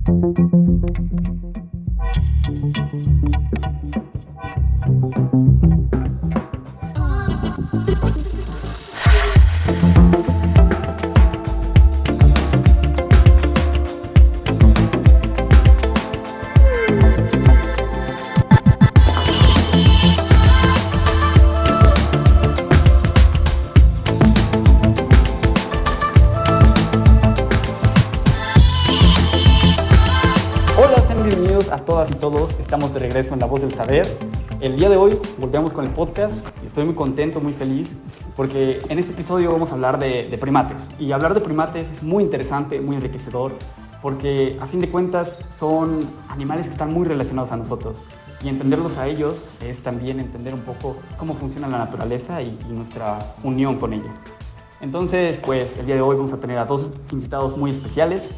Hola, sean bienvenidos a todas y todos. Estamos de regreso en La Voz del Saber. El día de hoy volvemos con el podcast y estoy muy contento, muy feliz, porque en este episodio vamos a hablar de primates. Y hablar de primates es muy interesante, muy enriquecedor, porque a fin de cuentas son animales que están muy relacionados a nosotros. Y entenderlos a ellos es también entender un poco cómo funciona la naturaleza y nuestra unión con ella. Entonces, pues el día de hoy vamos a tener a dos invitados muy especiales.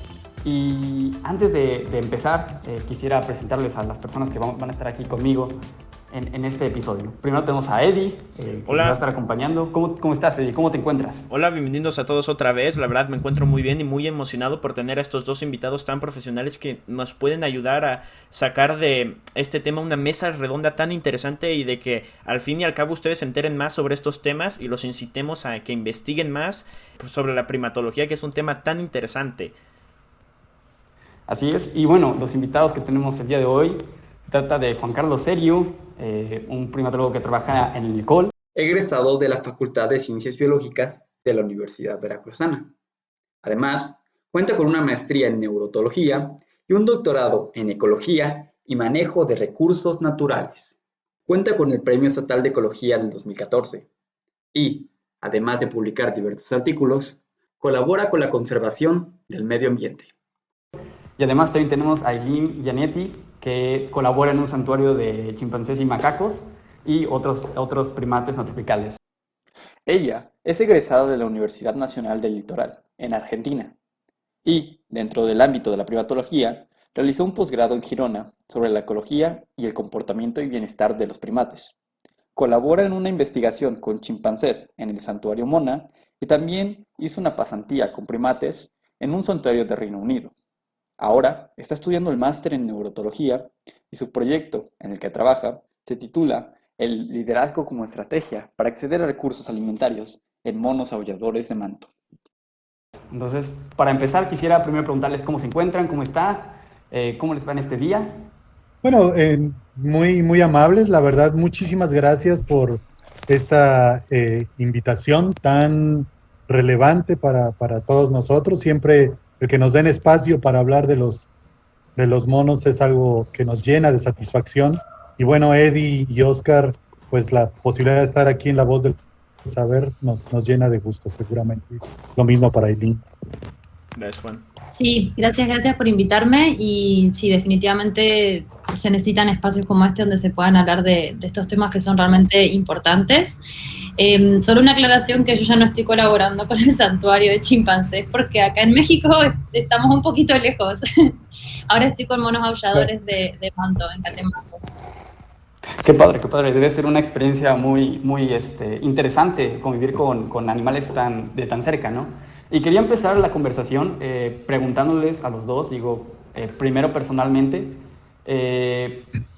Y antes de empezar, quisiera presentarles a las personas que van a estar aquí conmigo en este episodio. Primero tenemos a Eddie, que nos va a estar acompañando. ¿Cómo estás, Eddie? ¿Cómo te encuentras? Hola, bienvenidos a todos otra vez. La verdad me encuentro muy bien y muy emocionado por tener a estos dos invitados tan profesionales que nos pueden ayudar a sacar de este tema una mesa redonda tan interesante y de que al fin y al cabo ustedes se enteren más sobre estos temas y los incitemos a que investiguen más sobre la primatología, que es un tema tan interesante. Así es. Y bueno, los invitados que tenemos el día de hoy trata de Juan Carlos Serio, un primatólogo que trabaja en el ICOL. Egresado de la Facultad de Ciencias Biológicas de la Universidad Veracruzana. Además, cuenta con una maestría en neurotología y un doctorado en ecología y manejo de recursos naturales. Cuenta con el Premio Estatal de Ecología del 2014 y, además de publicar diversos artículos, colabora con la conservación del medio ambiente. Y además también tenemos a Eileen Gianetti, que colabora en un santuario de chimpancés y macacos y otros primates no tropicales. Ella es egresada de la Universidad Nacional del Litoral, en Argentina, y, dentro del ámbito de la primatología, realizó un posgrado en Girona sobre la ecología y el comportamiento y bienestar de los primates. Colabora en una investigación con chimpancés en el santuario Mona y también hizo una pasantía con primates en un santuario de Reino Unido. Ahora está estudiando el máster en neurotología y su proyecto en el que trabaja se titula El liderazgo como estrategia para acceder a recursos alimentarios en monos aulladores de manto. Entonces, para empezar, quisiera primero preguntarles cómo se encuentran, cómo está, cómo les va en este día. Bueno, muy amables, la verdad, muchísimas gracias por esta invitación tan relevante para todos nosotros. Siempre el que nos den espacio para hablar de los monos es algo que nos llena de satisfacción. Y bueno, Eddie y Oscar, pues la posibilidad de estar aquí en La Voz del Saber nos llena de gusto, seguramente. Lo mismo para Eileen. Gracias, Juan. Sí, gracias por invitarme y sí, definitivamente se necesitan espacios como este donde se puedan hablar de estos temas que son realmente importantes. Solo una aclaración que yo ya no estoy colaborando con el santuario de chimpancés porque acá en México estamos un poquito lejos. Ahora estoy con monos aulladores de manto en Catemaco. Qué padre, qué padre. Debe ser una experiencia muy interesante convivir con animales de tan cerca, ¿no? Y quería empezar la conversación preguntándoles a los dos, primero personalmente,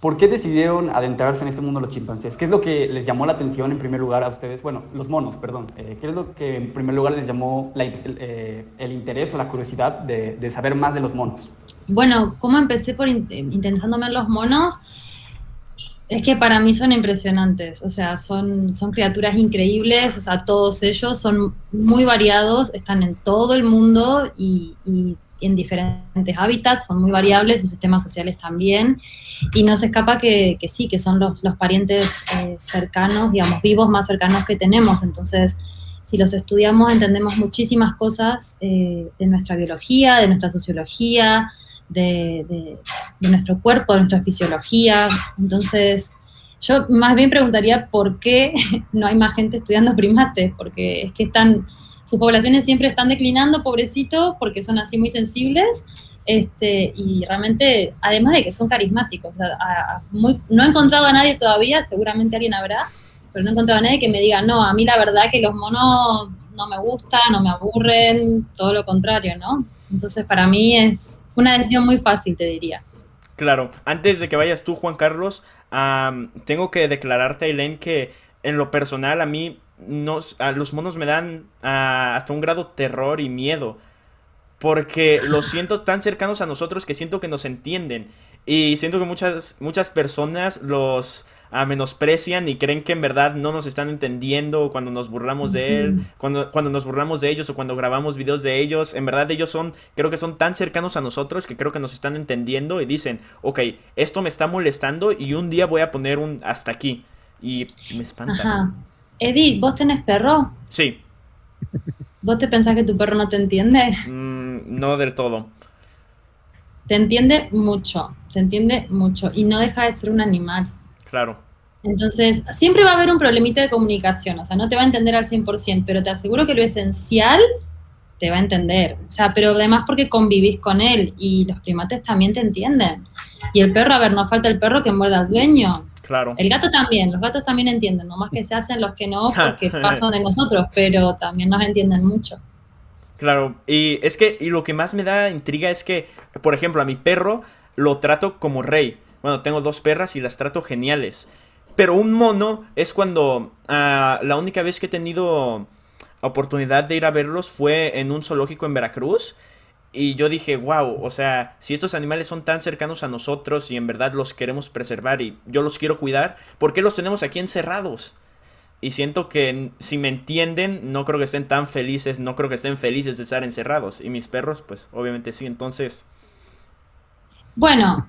¿por qué decidieron adentrarse en este mundo de los chimpancés? ¿Qué es lo que les llamó la atención en primer lugar a ustedes? Bueno, los monos, perdón. ¿Qué es lo que en primer lugar les llamó el interés o la curiosidad de saber más de los monos? Bueno, ¿cómo empecé por intentando ver los monos? Es que para mí son impresionantes, o sea, son criaturas increíbles, o sea, todos ellos son muy variados, están en todo el mundo y en diferentes hábitats, son muy variables, sus sistemas sociales también, y no se escapa que sí, que son los parientes cercanos, digamos, vivos más cercanos que tenemos. Entonces, si los estudiamos entendemos muchísimas cosas de nuestra biología, de nuestra sociología, de nuestro cuerpo, de nuestra fisiología. Entonces, yo más bien preguntaría por qué no hay más gente estudiando primates, porque es que sus poblaciones siempre están declinando, pobrecitos, porque son así muy sensibles, y realmente, además de que son carismáticos, o sea, no he encontrado a nadie todavía, seguramente alguien habrá, pero no he encontrado a nadie que me diga, no, a mí la verdad que los monos no me gustan, no me aburren, todo lo contrario, ¿no? Entonces, para mí fue una decisión muy fácil, te diría. Claro, antes de que vayas tú, Juan Carlos, tengo que declararte, Ailén, que en lo personal a mí los monos me dan hasta un grado terror y miedo. Porque los siento tan cercanos a nosotros que siento que nos entienden. Y siento que muchas personas los menosprecian y creen que en verdad no nos están entendiendo cuando nos burlamos de él, Ujú. cuando nos burlamos de ellos o cuando grabamos videos de ellos. En verdad ellos creo que son tan cercanos a nosotros que creo que nos están entendiendo y dicen, ok, esto me está molestando y un día voy a poner un hasta aquí. Y me espanta. Ajá. Edith, ¿vos tenés perro? Sí, ¿Vos te pensás que tu perro no te entiende? no del todo, Te entiende mucho y no deja de ser un animal. claro. Entonces, siempre va a haber un problemita de comunicación, o sea, no te va a entender al 100%, pero te aseguro que lo esencial te va a entender. O sea, pero además porque convivís con él y los primates también te entienden. Y el perro, a ver, no falta el perro que muerda al dueño. Claro. El gato también, los gatos también entienden, nomás que se hacen los que no porque pasan de nosotros, pero también nos entienden mucho. Claro, y lo que más me da intriga es que, por ejemplo, a mi perro lo trato como rey. Bueno, tengo dos perras y las trato geniales. Pero un mono es cuando la única vez que he tenido oportunidad de ir a verlos fue en un zoológico en Veracruz. Y yo dije, wow, o sea, si estos animales son tan cercanos a nosotros y en verdad los queremos preservar y yo los quiero cuidar, ¿por qué los tenemos aquí encerrados? Y siento que si me entienden, no creo que estén tan felices, no creo que estén felices de estar encerrados. Y mis perros, pues obviamente sí, entonces... Bueno,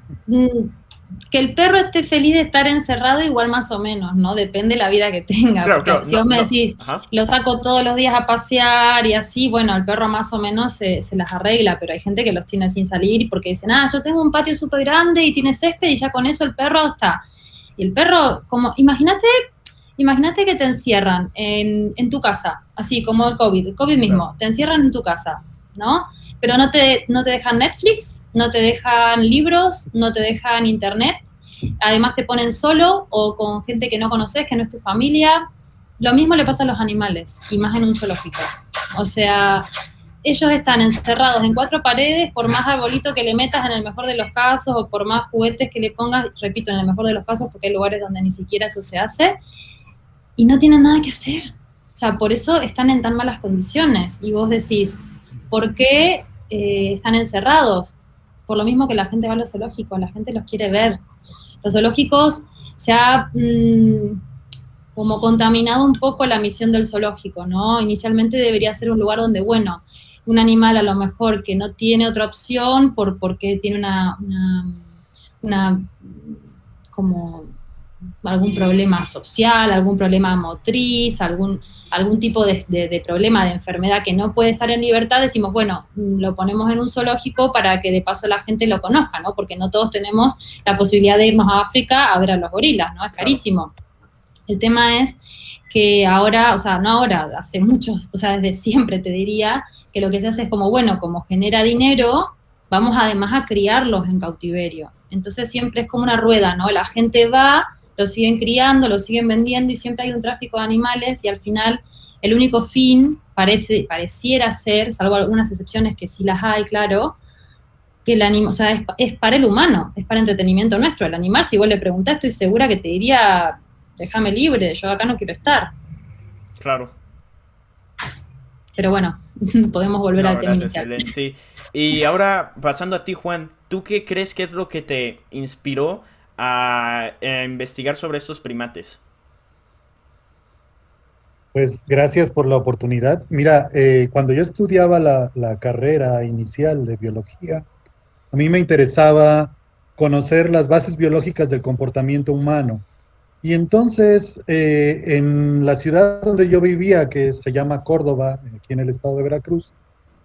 que el perro esté feliz de estar encerrado, igual más o menos, ¿no? Depende de la vida que tenga. Claro, Porque claro, si no, vos me no. decís, Ajá, lo saco todos los días a pasear y así, bueno, el perro más o menos se las arregla, pero hay gente que los tiene sin salir porque dicen, yo tengo un patio súper grande y tiene césped y ya con eso el perro está. Y el perro, como, imagínate que te encierran en tu casa, así como el COVID mismo, claro. te encierran en tu casa, ¿no? Pero no te dejan Netflix, no te dejan libros, no te dejan internet, además te ponen solo o con gente que no conoces, que no es tu familia. Lo mismo le pasa a los animales, y más en un zoológico. O sea, ellos están encerrados en cuatro paredes, por más arbolito que le metas en el mejor de los casos, o por más juguetes que le pongas, repito, en el mejor de los casos, porque hay lugares donde ni siquiera eso se hace, y no tienen nada que hacer. O sea, por eso están en tan malas condiciones. Y vos decís, ¿por qué están encerrados? Por lo mismo que la gente va a los zoológicos, la gente los quiere ver. Los zoológicos se ha como contaminado un poco la misión del zoológico, ¿no? Inicialmente debería ser un lugar donde, bueno, un animal a lo mejor que no tiene otra opción porque tiene una como algún problema social, algún problema motriz, algún tipo de problema, de enfermedad que no puede estar en libertad, decimos, bueno, lo ponemos en un zoológico para que de paso la gente lo conozca, ¿no? Porque no todos tenemos la posibilidad de irnos a África a ver a los gorilas, ¿no? Es carísimo. El tema es que ahora, o sea, no ahora, hace muchos, o sea, desde siempre te diría que lo que se hace es como, bueno, como genera dinero, vamos además a criarlos en cautiverio. Entonces siempre es como una rueda, ¿no? La gente va, los siguen criando, los siguen vendiendo y siempre hay un tráfico de animales y al final el único fin pareciera ser, salvo algunas excepciones que sí las hay, claro, que el animal, o sea, es para el humano, es para entretenimiento nuestro. El animal, si vos le preguntás, estoy segura que te diría, déjame libre, yo acá no quiero estar. Claro. Pero bueno, podemos volver No, al tema gracias, inicial. Helen, sí. Y ahora, pasando a ti, Juan, ¿tú qué crees que es lo que te inspiró a investigar sobre estos primates? Pues gracias por la oportunidad. Mira, cuando yo estudiaba la carrera inicial de biología, a mí me interesaba conocer las bases biológicas del comportamiento humano. Y entonces, en la ciudad donde yo vivía, que se llama Córdoba, aquí en el estado de Veracruz,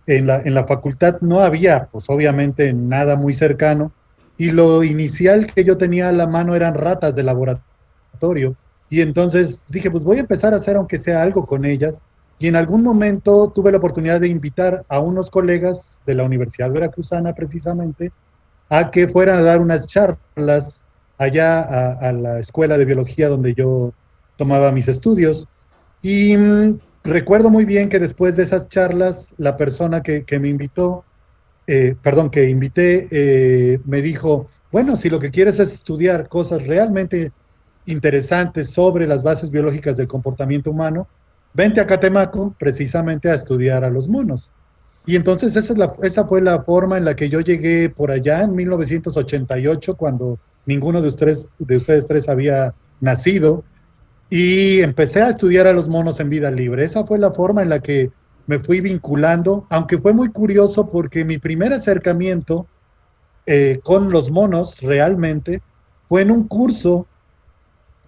en la facultad no había, pues obviamente, nada muy cercano. Y lo inicial que yo tenía a la mano eran ratas de laboratorio. Y entonces dije, pues voy a empezar a hacer aunque sea algo con ellas. Y en algún momento tuve la oportunidad de invitar a unos colegas de la Universidad Veracruzana, precisamente, a que fueran a dar unas charlas allá a la escuela de biología donde yo tomaba mis estudios. Y recuerdo muy bien que después de esas charlas, la persona que me invitó que invité, me dijo, bueno, si lo que quieres es estudiar cosas realmente interesantes sobre las bases biológicas del comportamiento humano, vente a Catemaco precisamente a estudiar a los monos. Y entonces esa fue la forma en la que yo llegué por allá en 1988, cuando ninguno de ustedes tres había nacido, y empecé a estudiar a los monos en vida libre. Esa fue la forma en la que me fui vinculando, aunque fue muy curioso porque mi primer acercamiento con los monos realmente fue en un curso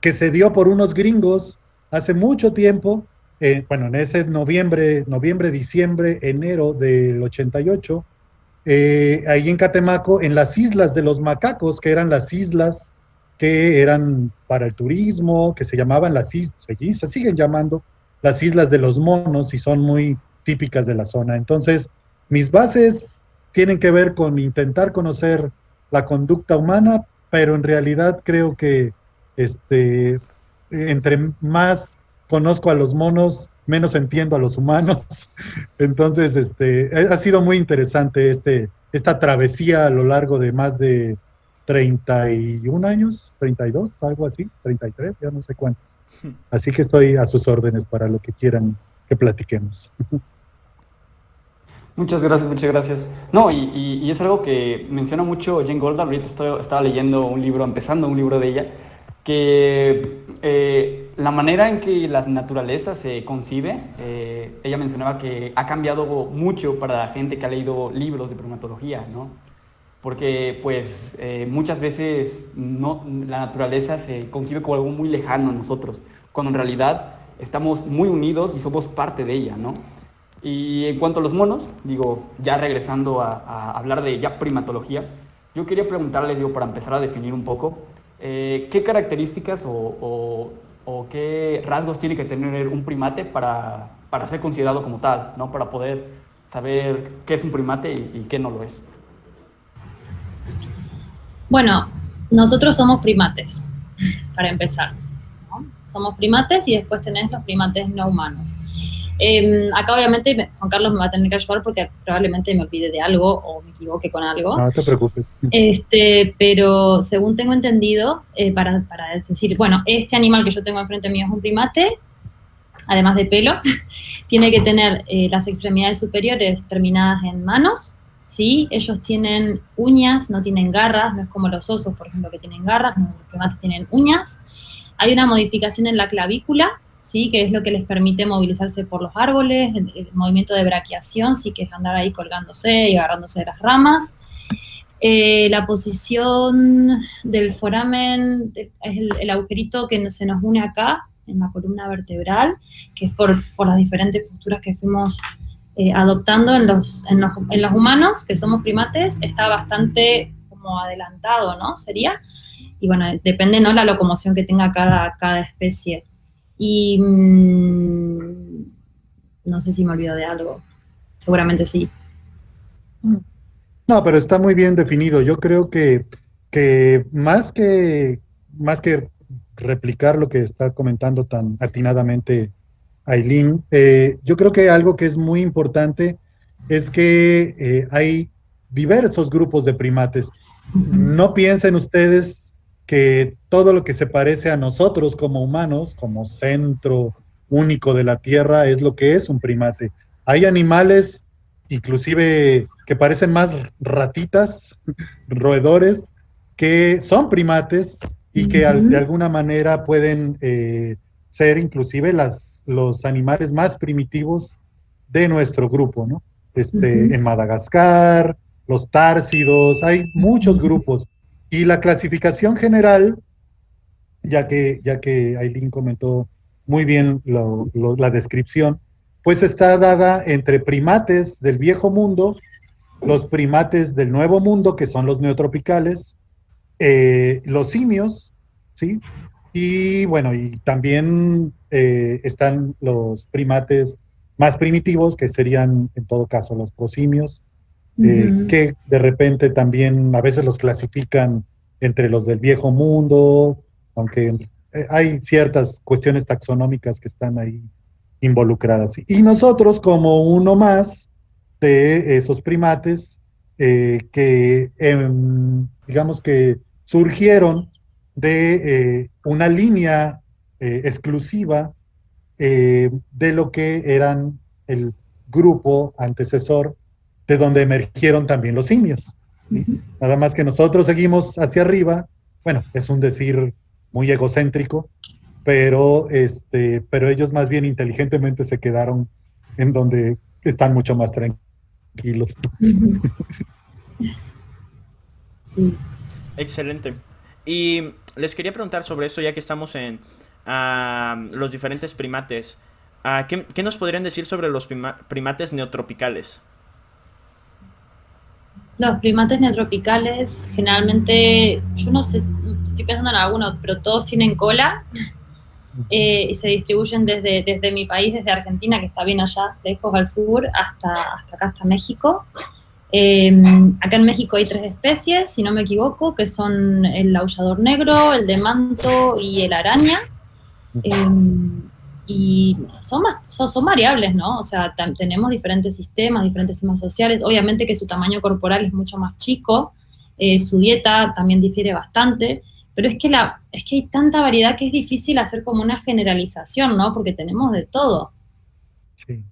que se dio por unos gringos hace mucho tiempo, bueno, en ese noviembre, diciembre, enero del 88, ahí en Catemaco, en las islas de los macacos, que eran las islas que eran para el turismo, que se llamaban se siguen llamando las islas de los monos y son muy típicas de la zona. Entonces, mis bases tienen que ver con intentar conocer la conducta humana, pero en realidad creo que entre más conozco a los monos, menos entiendo a los humanos. Entonces, ha sido muy interesante esta travesía a lo largo de más de 31 años, 32, algo así, 33, ya no sé cuántos. Así que estoy a sus órdenes para lo que quieran que platiquemos. Muchas gracias, muchas gracias. No, y es algo que menciona mucho Jane Goldman. Ahorita estaba leyendo un libro, empezando un libro de ella, que la manera en que la naturaleza se concibe, ella mencionaba que ha cambiado mucho para la gente que ha leído libros de primatología, ¿no? Porque pues muchas veces la naturaleza se concibe como algo muy lejano a nosotros, cuando en realidad estamos muy unidos y somos parte de ella, ¿no? Y en cuanto a los monos, digo, ya regresando a hablar de ya primatología, yo quería preguntarles, digo, para empezar a definir un poco, ¿qué características o qué rasgos tiene que tener un primate para ser considerado como tal, ¿no? Para poder saber qué es un primate y qué no lo es. Bueno, nosotros somos primates, para empezar, ¿no? Somos primates y después tenés los primates no humanos. Acá obviamente Juan Carlos me va a tener que ayudar porque probablemente me olvide de algo o me equivoque con algo. No te preocupes. Pero según tengo entendido, para decir, bueno, este animal que yo tengo enfrente mío es un primate, además de pelo, tiene que tener las extremidades superiores terminadas en manos, ¿sí? Ellos tienen uñas, no tienen garras, no es como los osos, por ejemplo, que tienen garras, no, los primates tienen uñas. Hay una modificación en la clavícula, ¿sí? Que es lo que les permite movilizarse por los árboles, el movimiento de braquiación, sí, que es andar ahí colgándose y agarrándose de las ramas. La posición del foramen es el agujerito que se nos une acá, en la columna vertebral, que es por las diferentes posturas que fuimos adoptando en los humanos, que somos primates, está bastante como adelantado, ¿no? Sería. Y bueno, depende, ¿no? La locomoción que tenga cada especie. Y no sé si me olvido de algo. Seguramente sí. No, pero está muy bien definido. Yo creo que más que replicar lo que está comentando tan atinadamente Aileen, yo creo que algo que es muy importante es que hay diversos grupos de primates. No piensen ustedes que todo lo que se parece a nosotros como humanos, como centro único de la Tierra, es lo que es un primate. Hay animales, inclusive que parecen más ratitas, roedores, que son primates y que de alguna manera pueden ser inclusive los animales más primitivos de nuestro grupo, ¿no? En Madagascar, los társidos, hay muchos grupos. Y la clasificación general, ya que Aileen comentó muy bien la descripción, pues está dada entre primates del viejo mundo, los primates del nuevo mundo, que son los neotropicales, los simios, ¿sí? Y bueno, y también están los primates más primitivos, que serían en todo caso los prosimios, que de repente también a veces los clasifican entre los del viejo mundo, aunque hay ciertas cuestiones taxonómicas que están ahí involucradas. Y nosotros, como uno más de esos primates, que, digamos que surgieron de una línea exclusiva de lo que eran el grupo antecesor de donde emergieron también los simios, ¿sí? Nada más que nosotros seguimos hacia arriba, bueno, es un decir muy egocéntrico, pero ellos más bien inteligentemente se quedaron en donde están mucho más tranquilos. Sí. Excelente. Y les quería preguntar sobre eso, ya que estamos en los diferentes primates. ¿Qué nos podrían decir sobre los primates neotropicales? Los primates neotropicales, generalmente, yo no sé, estoy pensando en algunos, pero todos tienen cola y se distribuyen desde mi país, desde Argentina, que está bien allá, lejos al sur, hasta acá, hasta México. Acá en México hay 3 especies, si no me equivoco, que son el aullador negro, el de manto y el araña. Y son variables, ¿no? O sea, tenemos diferentes sistemas sociales. Obviamente que su tamaño corporal es mucho más chico, su dieta también difiere bastante, pero es que hay tanta variedad que es difícil hacer como una generalización, ¿no? Porque tenemos de todo. Sí.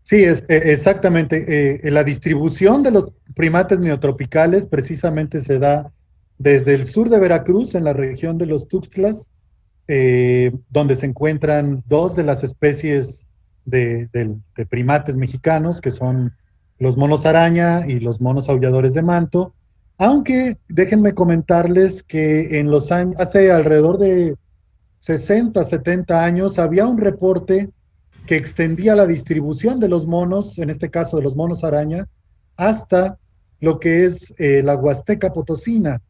Sí, exactamente. La distribución de los primates neotropicales precisamente se da desde el sur de Veracruz, en la región de los Tuxtlas, donde se encuentran 2 de las especies de primates mexicanos, que son los monos araña y los monos aulladores de manto. Aunque déjenme comentarles que en los años, hace alrededor de 60, 70 años, había un reporte que extendía la distribución de los monos, en este caso de los monos araña, hasta lo que es la Huasteca Potosina,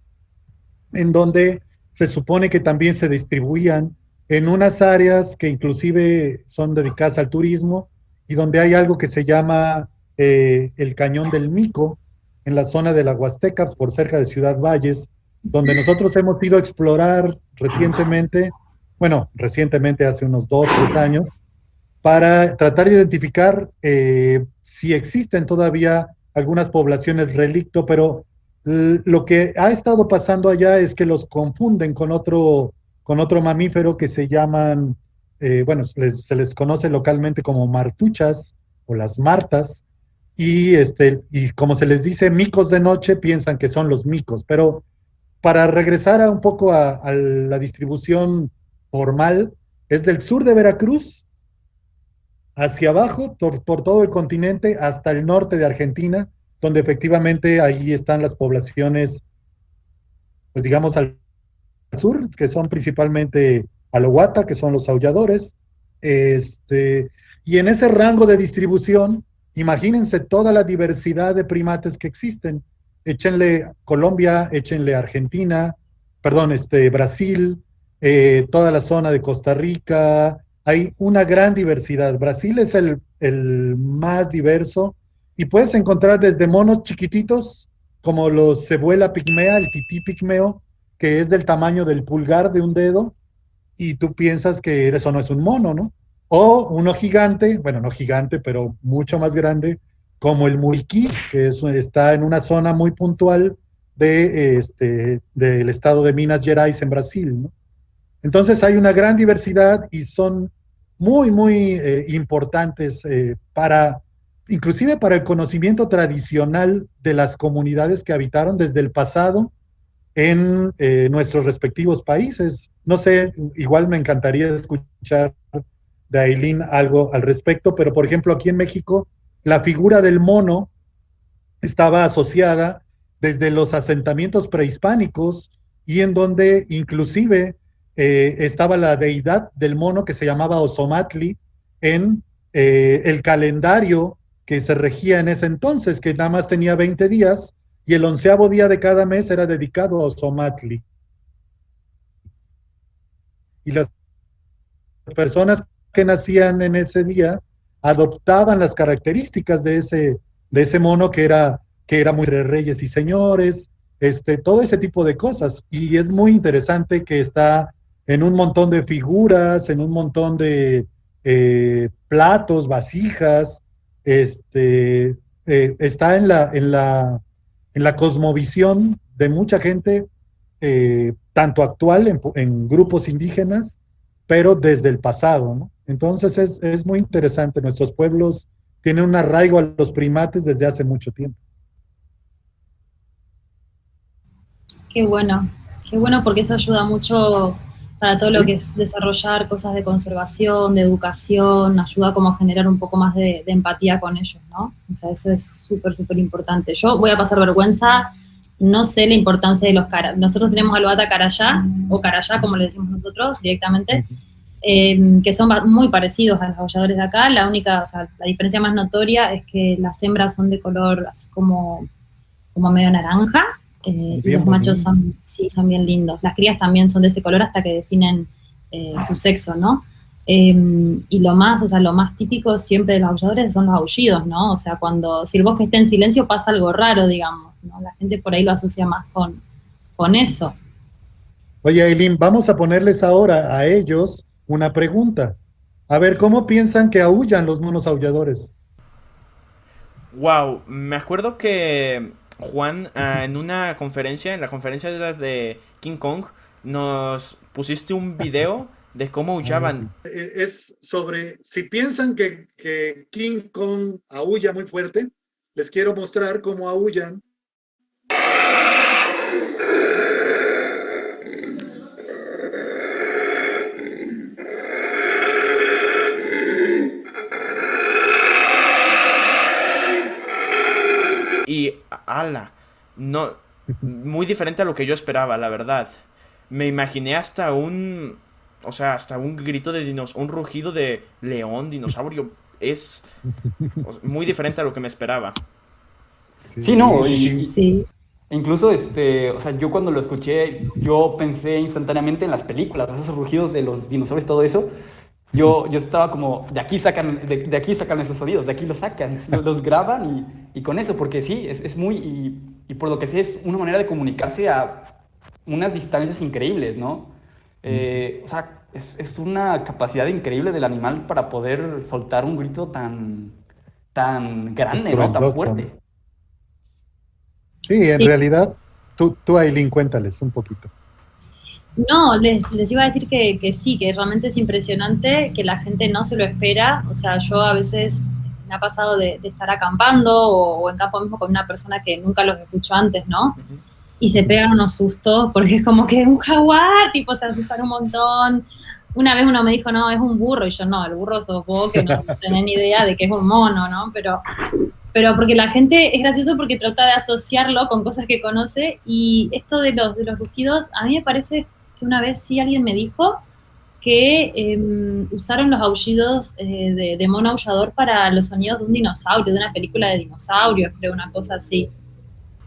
en donde se supone que también se distribuían en unas áreas que inclusive son dedicadas al turismo y donde hay algo que se llama el Cañón del Mico, en la zona de la Huasteca, por cerca de Ciudad Valles, donde nosotros hemos ido a explorar recientemente, bueno, recientemente hace unos 2, 3 años, para tratar de identificar si existen todavía algunas poblaciones relicto, pero lo que ha estado pasando allá es que los confunden con otro mamífero que se llaman, bueno, se les conoce localmente como martuchas o las martas, y como se les dice micos de noche, piensan que son los micos, pero para regresar un poco a la distribución formal, es del sur de Veracruz hacia abajo, por todo el continente, hasta el norte de Argentina, donde efectivamente ahí están las poblaciones, pues digamos al sur, que son principalmente Alohuata, que son los aulladores, y en ese rango de distribución, imagínense toda la diversidad de primates que existen. Échenle Colombia, échenle Argentina, perdón, Brasil, toda la zona de Costa Rica, hay una gran diversidad. Brasil es el más diverso y puedes encontrar desde monos chiquititos como los cebuela pigmea, el tití pigmeo, que es del tamaño del pulgar de un dedo, y tú piensas que eso no es un mono, ¿no? O uno gigante, bueno, no gigante, pero mucho más grande, como el muriquí, que está en una zona muy puntual del estado de Minas Gerais en Brasil, ¿no? Entonces hay una gran diversidad y son muy, muy importantes inclusive para el conocimiento tradicional de las comunidades que habitaron desde el pasado en nuestros respectivos países. No sé, igual me encantaría escuchar de Ailín algo al respecto, pero por ejemplo aquí en México la figura del mono estaba asociada desde los asentamientos prehispánicos y en donde inclusive estaba la deidad del mono que se llamaba Ozomatli en el calendario que se regía en ese entonces, que nada más tenía 20 días, y el 11º día de cada mes era dedicado a Ozomatli. Y las personas que nacían en ese día adoptaban las características de ese mono que era muy de reyes y señores, todo ese tipo de cosas. Y es muy interesante que está en un montón de figuras, en un montón de platos, vasijas, está en la cosmovisión de mucha gente, tanto actual en grupos indígenas, pero desde el pasado, ¿no? Entonces es muy interesante. Nuestros pueblos tienen un arraigo a los primates desde hace mucho tiempo. Qué bueno porque eso ayuda mucho para todo lo ¿Sí? que es desarrollar cosas de conservación, de educación, ayuda como a generar un poco más de empatía con ellos, ¿no? O sea, eso es súper, súper importante. Yo voy a pasar vergüenza, no sé la importancia de los caras. Nosotros tenemos al bata carayá, o carayá como le decimos nosotros directamente, que son muy parecidos a los aulladores de acá. La única, o sea, la diferencia más notoria es que las hembras son de color así como medio naranja, y Bien los machos bonito. son bien lindos. Las crías también son de ese color hasta que definen su sexo, ¿no? Y lo más, o sea, lo más típico siempre de los aulladores son los aullidos, ¿no? O sea, si el bosque está en silencio pasa algo raro, digamos, ¿no? La gente por ahí lo asocia más con eso. Oye, Aileen, vamos a ponerles ahora a ellos una pregunta. A ver, ¿cómo piensan que aúllan los monos aulladores? Wow, me acuerdo que Juan, en una conferencia, en la conferencia de las de King Kong, nos pusiste un video de cómo Ah, sí. aullaban. Es sobre, si piensan que King Kong aúlla muy fuerte, les quiero mostrar cómo aúllan. Y ala, no, muy diferente a lo que yo esperaba, la verdad. Me imaginé hasta o sea, hasta un grito de un rugido de león, dinosaurio. Es muy diferente a lo que me esperaba. Sí, Sí, no, sí, sí. Sí. incluso, o sea, yo cuando lo escuché, yo pensé instantáneamente en las películas, esos rugidos de los dinosaurios, todo eso. Yo estaba como, de aquí sacan esos sonidos, de aquí los sacan, los graban y con eso, porque sí, es muy, y por lo que sé, es una manera de comunicarse a unas distancias increíbles, ¿no? O sea, es una capacidad increíble del animal para poder soltar un grito tan grande, ¿no? Tan Estruendoso, ¿no? fuerte. Sí, en Sí, realidad, tú Aileen, cuéntales un poquito. no, les iba a decir que sí, que realmente es impresionante, que la gente no se lo espera. O sea, yo a veces me ha pasado de estar acampando o en campo mismo con una persona que nunca los escuchó antes, ¿no? Ujú. Y se pegan unos sustos porque es como que es un jaguar, tipo se asustan un montón. Una vez uno me dijo, no, es un burro, y yo, no, el burro sos vos que no tenés ni idea de que es un mono, ¿no? Pero porque la gente es gracioso porque trata de asociarlo con cosas que conoce, y esto de los rugidos, a mí me parece que una vez sí alguien me dijo que usaron los aullidos de mono aullador para los sonidos de un dinosaurio, de una película de dinosaurios, creo, una cosa así.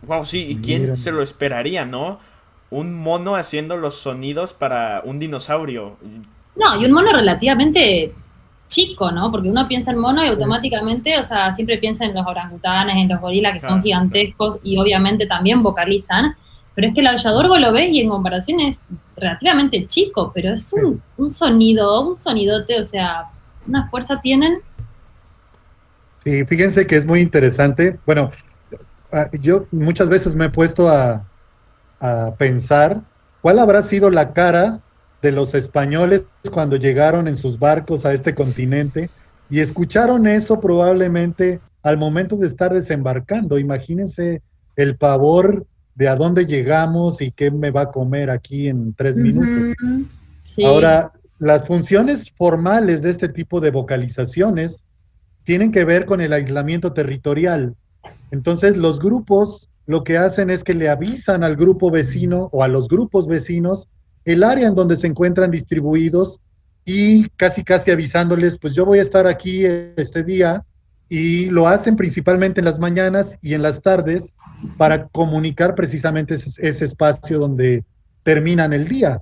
Wow, sí, ¿y quién Mira, se lo esperaría, no? Un mono haciendo los sonidos para un dinosaurio. No, y un mono relativamente chico, ¿no? Porque uno piensa en mono y sí, automáticamente, o sea, siempre piensa en los orangutanes, en los gorilas que son Claro, claro. gigantescos y obviamente también vocalizan, pero es que el aullador vos lo ves y en comparación es relativamente chico, pero es sí. un sonido, un sonidote, o sea, una fuerza tienen. Sí, fíjense que es muy interesante. Bueno, yo muchas veces me he puesto a pensar cuál habrá sido la cara de los españoles cuando llegaron en sus barcos a este continente y escucharon eso probablemente al momento de estar desembarcando. Imagínense el pavor de a dónde llegamos y qué me va a comer aquí en 3 minutos. Ujú. Sí. Ahora, las funciones formales de este tipo de vocalizaciones tienen que ver con el aislamiento territorial. Entonces, los grupos lo que hacen es que le avisan al grupo vecino o a los grupos vecinos el área en donde se encuentran distribuidos y casi casi avisándoles, pues yo voy a estar aquí este día, y lo hacen principalmente en las mañanas y en las tardes para comunicar precisamente ese espacio donde terminan el día.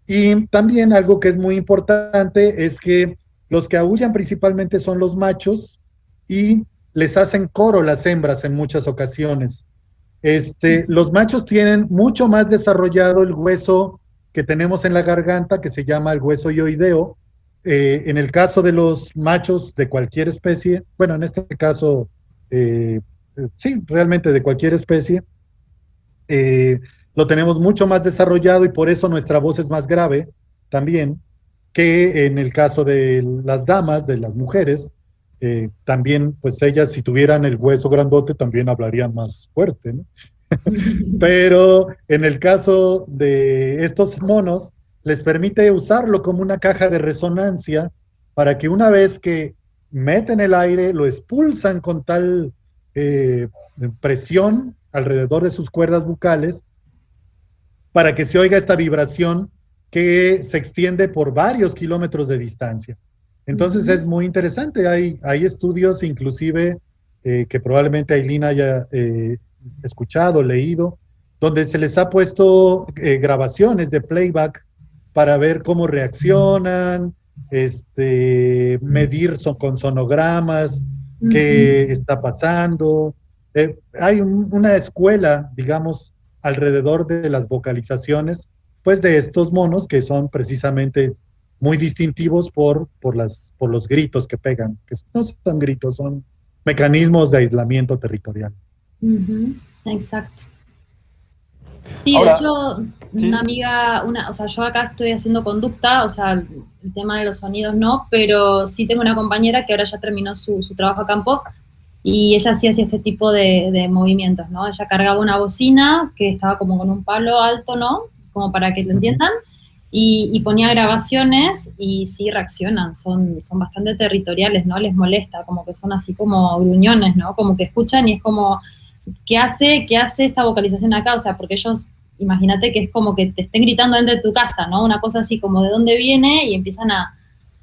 Y también algo que es muy importante es que los que aullan principalmente son los machos y les hacen coro las hembras en muchas ocasiones. Los machos tienen mucho más desarrollado el hueso que tenemos en la garganta, que se llama el hueso ioideo. En el caso de los machos de cualquier especie, bueno, en este caso sí, realmente de cualquier especie, eh, lo tenemos mucho más desarrollado y por eso nuestra voz es más grave también que en el caso de las damas, de las mujeres. También, pues ellas si tuvieran el hueso grandote también hablarían más fuerte, ¿no? Pero en el caso de estos monos, les permite usarlo como una caja de resonancia para que una vez que meten el aire, lo expulsan con tal eh, presión alrededor de sus cuerdas bucales para que se oiga esta vibración que se extiende por varios kilómetros de distancia. Entonces es muy interesante. Hay estudios inclusive que probablemente Aileen haya escuchado, leído, donde se les ha puesto grabaciones de playback para ver cómo reaccionan, medir con sonogramas qué está pasando. Hay una escuela, digamos, alrededor de las vocalizaciones, pues de estos monos que son precisamente muy distintivos por los gritos que pegan, que no son gritos, son mecanismos de aislamiento territorial. Exacto. Sí, de Ahora, hecho, una sí, amiga, o sea, yo acá estoy haciendo conducta, o sea, el tema de los sonidos no, pero sí tengo una compañera que ahora ya terminó su trabajo a campo y ella sí hacía este tipo de movimientos, ¿no? Ella cargaba una bocina que estaba como con un palo alto, ¿no? Como para que lo entiendan, y ponía grabaciones y sí reaccionan, son bastante territoriales, ¿no? Les molesta, como que son así como gruñones, ¿no? Como que escuchan y es como, qué hace esta vocalización acá? O sea, porque ellos, imagínate que es como que te estén gritando dentro de tu casa, ¿no? Una cosa así como de dónde viene y empiezan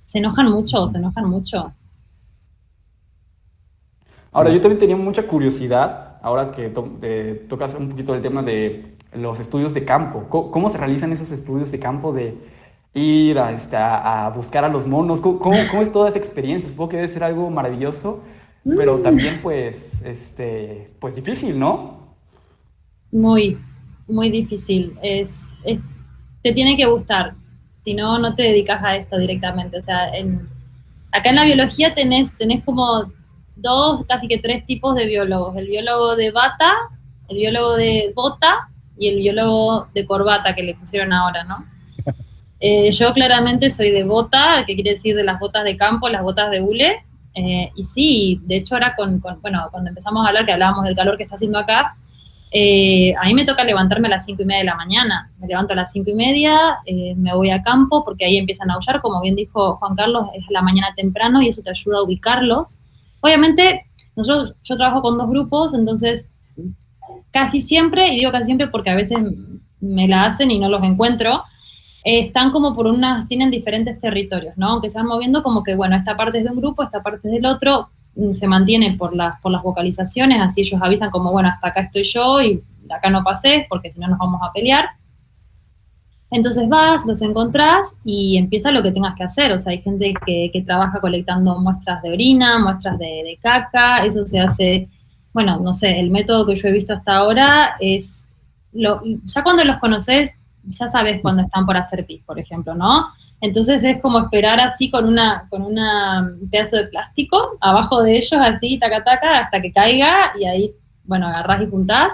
se enojan mucho, se enojan mucho. ahora yo también tenía mucha curiosidad, ahora que tocas un poquito el tema de los estudios de campo. ¿Cómo se realizan esos estudios de campo de ir a buscar a los monos? ¿Cómo es toda esa experiencia? Supongo que debe ser algo maravilloso, pero también pues, pues difícil, ¿no? Muy, muy difícil. Te tiene que gustar, si no, no te dedicas a esto directamente. O sea, acá en la biología tenés como dos, casi que tres tipos de biólogos. El biólogo de bata, el biólogo de bota y el biólogo de corbata que le pusieron ahora, ¿no? Yo claramente soy de bota, que quiere decir de las botas de campo, las botas de hule. Y sí, de hecho ahora bueno, cuando empezamos a hablar, que hablábamos del calor que está haciendo acá, a mí me toca levantarme a las 5:30 de la mañana. Me levanto a las 5:30, me voy a campo porque ahí empiezan a aullar. Como bien dijo Juan Carlos, es la mañana temprano y eso te ayuda a ubicarlos. Obviamente, yo trabajo con dos grupos, entonces casi siempre, y digo casi siempre porque a veces me la hacen y no los encuentro, están como tienen diferentes territorios, ¿no? Aunque se van moviendo como que, bueno, esta parte es de un grupo, esta parte es del otro, se mantiene por las vocalizaciones, así ellos avisan como, bueno, hasta acá estoy yo y acá no pasé porque si no nos vamos a pelear. Entonces vas, los encontrás y empieza lo que tengas que hacer. O sea, hay gente que trabaja colectando muestras de orina, muestras de caca, eso se hace, bueno, no sé, el método que yo he visto hasta ahora es, ya cuando los conoces, ya sabes cuando están por hacer pis, por ejemplo, ¿no? Entonces es como esperar así con un pedazo de plástico abajo de ellos, así, taca, taca, hasta que caiga y ahí, bueno, agarrás y juntás.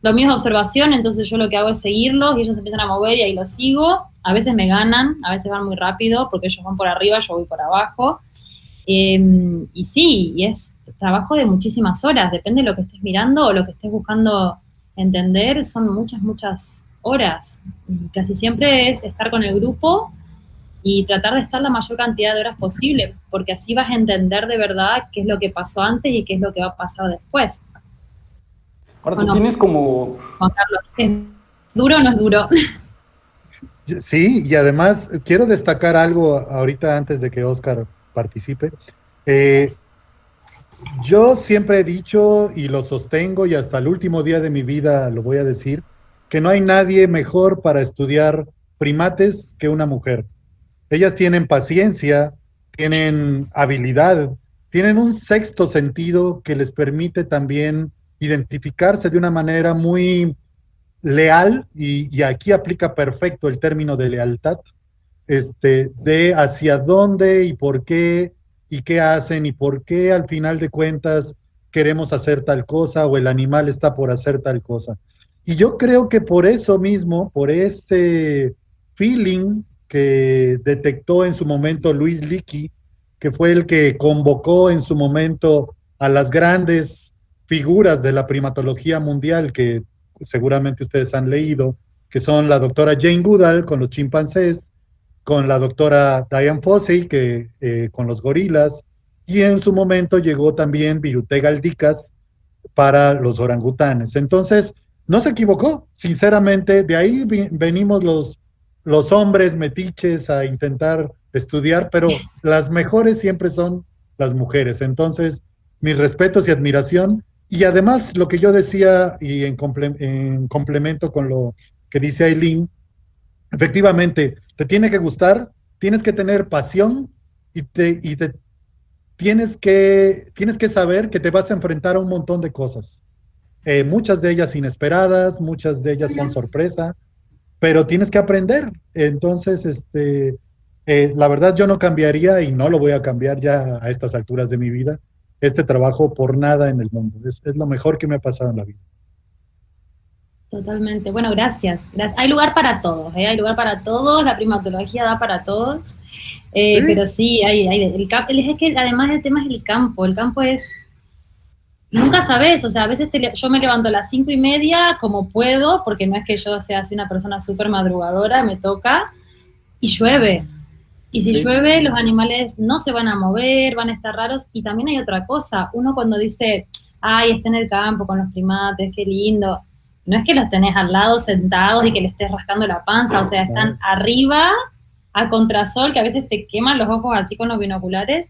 Lo mío es observación, entonces yo lo que hago es seguirlos y ellos empiezan a mover y ahí los sigo. A veces me ganan, a veces van muy rápido porque ellos van por arriba, yo voy por abajo. Y sí, y es trabajo de muchísimas horas, depende de lo que estés mirando o lo que estés buscando entender, son muchas, muchas horas. Y casi siempre es estar con el grupo y tratar de estar la mayor cantidad de horas posible, porque así vas a entender de verdad qué es lo que pasó antes y qué es lo que va a pasar después. Ahora ¿O tú no, tienes como... Juan Carlos? ¿Es duro o no es duro? Sí, y además quiero destacar algo ahorita antes de que Oscar participe. Eh, yo siempre he dicho y lo sostengo y hasta el último día de mi vida lo voy a decir, que no hay nadie mejor para estudiar primates que una mujer. Ellas tienen paciencia, tienen habilidad, tienen un sexto sentido que les permite también identificarse de una manera muy leal, y aquí aplica perfecto el término de lealtad, de hacia dónde y por qué y qué hacen y por qué al final de cuentas queremos hacer tal cosa o el animal está por hacer tal cosa. Y yo creo que por eso mismo, por ese feeling que detectó en su momento Luis Leakey, que fue el que convocó en su momento a las grandes figuras de la primatología mundial, que seguramente ustedes han leído, que son la doctora Jane Goodall con los chimpancés, con la doctora Diane Fossey con los gorilas, y en su momento llegó también Viruté Galdicas para los orangutanes. Entonces, no se equivocó, sinceramente, de ahí venimos los hombres metiches a intentar estudiar, pero las mejores siempre son las mujeres. Entonces, mis respetos y admiración. Y además, lo que yo decía, y en complemento con lo que dice Aileen, efectivamente, te tiene que gustar, tienes que tener pasión y tienes que saber que te vas a enfrentar a un montón de cosas. Muchas de ellas inesperadas, muchas de ellas son sorpresa, pero tienes que aprender. Entonces, la verdad yo no cambiaría y no lo voy a cambiar ya a estas alturas de mi vida, este trabajo por nada en el mundo. Es lo mejor que me ha pasado en la vida. Totalmente. Bueno, gracias. Hay lugar para todos, ¿eh? Hay lugar para todos, la primatología da para todos. Sí. Pero sí, es que además el tema es el campo es, nunca sabes, o sea, a veces yo me levanto a las 5:30 como puedo, porque no es que yo sea así una persona súper madrugadora, me toca, y llueve. Y si Sí. llueve, los animales no se van a mover, van a estar raros. Y también hay otra cosa, uno cuando dice, ay, está en el campo con los primates, qué lindo, no es que los tenés al lado sentados y que le estés rascando la panza, o sea, están arriba a contrasol, que a veces te queman los ojos así con los binoculares,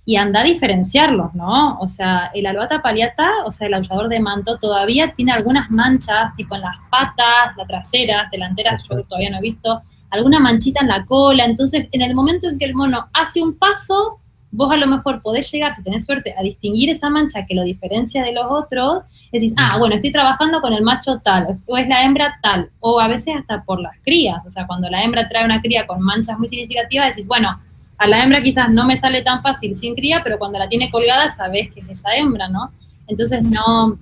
y anda a diferenciarlos, ¿no? O sea, el Alouatta palliata, o sea, el aullador de manto, todavía tiene algunas manchas, tipo en las patas, la trasera, delanteras, yo todavía no he visto, alguna manchita en la cola. Entonces, en el momento en que el mono hace un paso, vos a lo mejor podés llegar, si tenés suerte, a distinguir esa mancha que lo diferencia de los otros. Decís, bueno, estoy trabajando con el macho tal, o es la hembra tal, o a veces hasta por las crías. O sea, cuando la hembra trae una cría con manchas muy significativas, decís, bueno, a la hembra quizás no me sale tan fácil sin cría, pero cuando la tiene colgada sabés que es esa hembra, ¿no? Entonces, no,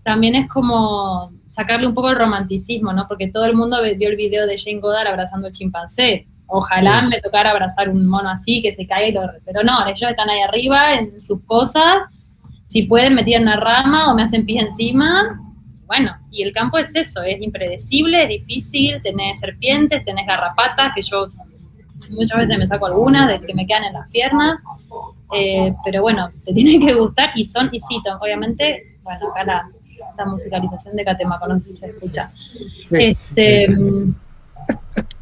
también es como sacarle un poco el romanticismo, ¿no? Porque todo el mundo vio el video de Jane Goodall abrazando al chimpancé. Ojalá me tocara abrazar un mono así, que se caiga y todo. Pero no, ellos están ahí arriba en sus cosas. Si pueden, me tiran una rama o me hacen pis encima. Bueno, y el campo es eso, es impredecible, es difícil, tenés serpientes, tenés garrapatas, que yo muchas veces me saco algunas de que me quedan en las piernas. Pero bueno, te tienen que gustar y sí, obviamente, bueno, acá la musicalización de Catemaco, no sé si se escucha.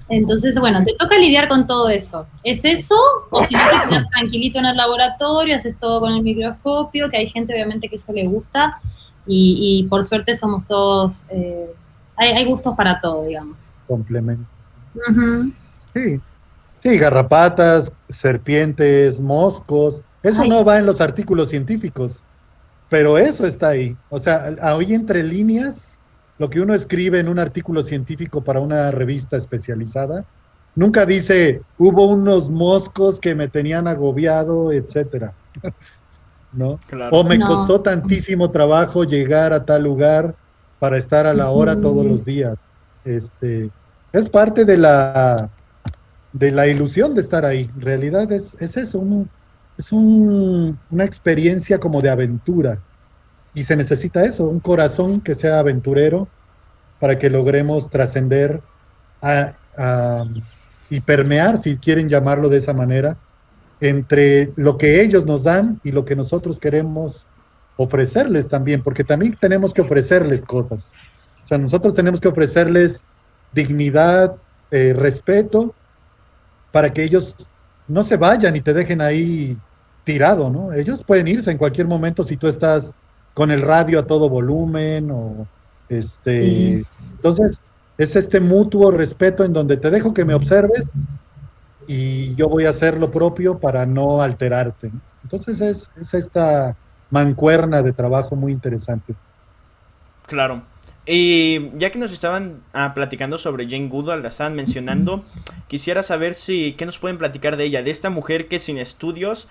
Entonces, bueno, te toca lidiar con todo eso. ¿Es eso? O si no te quedas tranquilito en el laboratorio, haces todo con el microscopio, que hay gente obviamente que eso le gusta, y por suerte somos todos, hay gustos para todo, digamos. Complemento. Sí. Sí, garrapatas, serpientes, moscos, eso no va en los artículos científicos, pero eso está ahí. O sea, ahí entre líneas, lo que uno escribe en un artículo científico para una revista especializada, nunca dice, hubo unos moscos que me tenían agobiado, etcétera. ¿No? Claro. O me costó tantísimo trabajo llegar a tal lugar para estar a la hora todos los días. Es parte de la ilusión de estar ahí. En realidad es eso, una experiencia como de aventura. Y se necesita eso, un corazón que sea aventurero para que logremos trascender y permear, si quieren llamarlo de esa manera, entre lo que ellos nos dan y lo que nosotros queremos ofrecerles también, porque también tenemos que ofrecerles cosas. O sea, nosotros tenemos que ofrecerles dignidad, respeto, para que ellos no se vayan y te dejen ahí tirado, ¿no? Ellos pueden irse en cualquier momento si tú estás con el radio a todo volumen o Sí. Entonces, es este mutuo respeto en donde te dejo que me observes y yo voy a hacer lo propio para no alterarte, ¿no? Entonces es esta mancuerna de trabajo muy interesante. Claro. Y ya que nos estaban platicando sobre Jane Goodall, la estaban mencionando, quisiera saber qué nos pueden platicar de ella, de esta mujer que sin estudios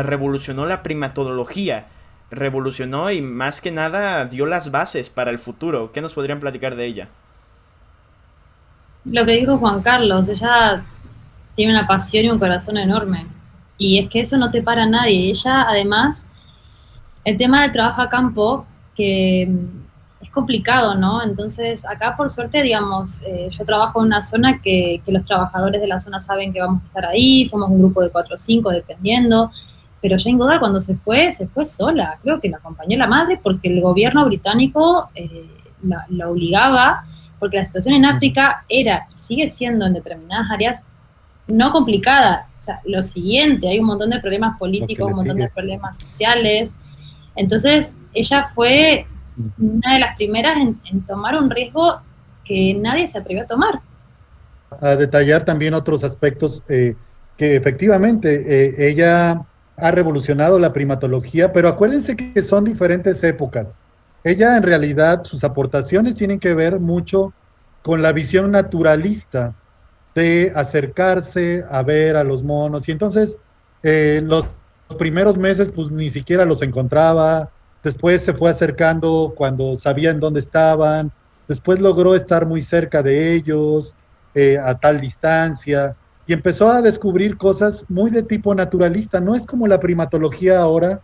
revolucionó la primatología. revolucionó y más que nada dio las bases para el futuro. ¿Qué nos podrían platicar de ella? Lo que dijo Juan Carlos, ella tiene una pasión y un corazón enorme. Y es que eso no te para nadie. Ella, además, el tema del trabajo a campo, que es complicado, ¿no? Entonces, acá por suerte, digamos, yo trabajo en una zona que los trabajadores de la zona saben que vamos a estar ahí, somos un grupo de 4 o 5, dependiendo, pero Jane Goodall cuando se fue sola, creo que la acompañó la madre porque el gobierno británico la obligaba, porque la situación en África era y sigue siendo en determinadas áreas no complicada. O sea, lo siguiente, hay un montón de problemas políticos, un montón de problemas sociales. Entonces, ella fue una de las primeras en tomar un riesgo que nadie se atrevió a tomar. A detallar también otros aspectos que efectivamente ella ha revolucionado la primatología, pero acuérdense que son diferentes épocas. Ella en realidad, sus aportaciones tienen que ver mucho con la visión naturalista de acercarse a ver a los monos. Y entonces los primeros meses pues ni siquiera los encontraba, después se fue acercando cuando sabían dónde estaban, después logró estar muy cerca de ellos, a tal distancia, y empezó a descubrir cosas muy de tipo naturalista. No es como la primatología ahora,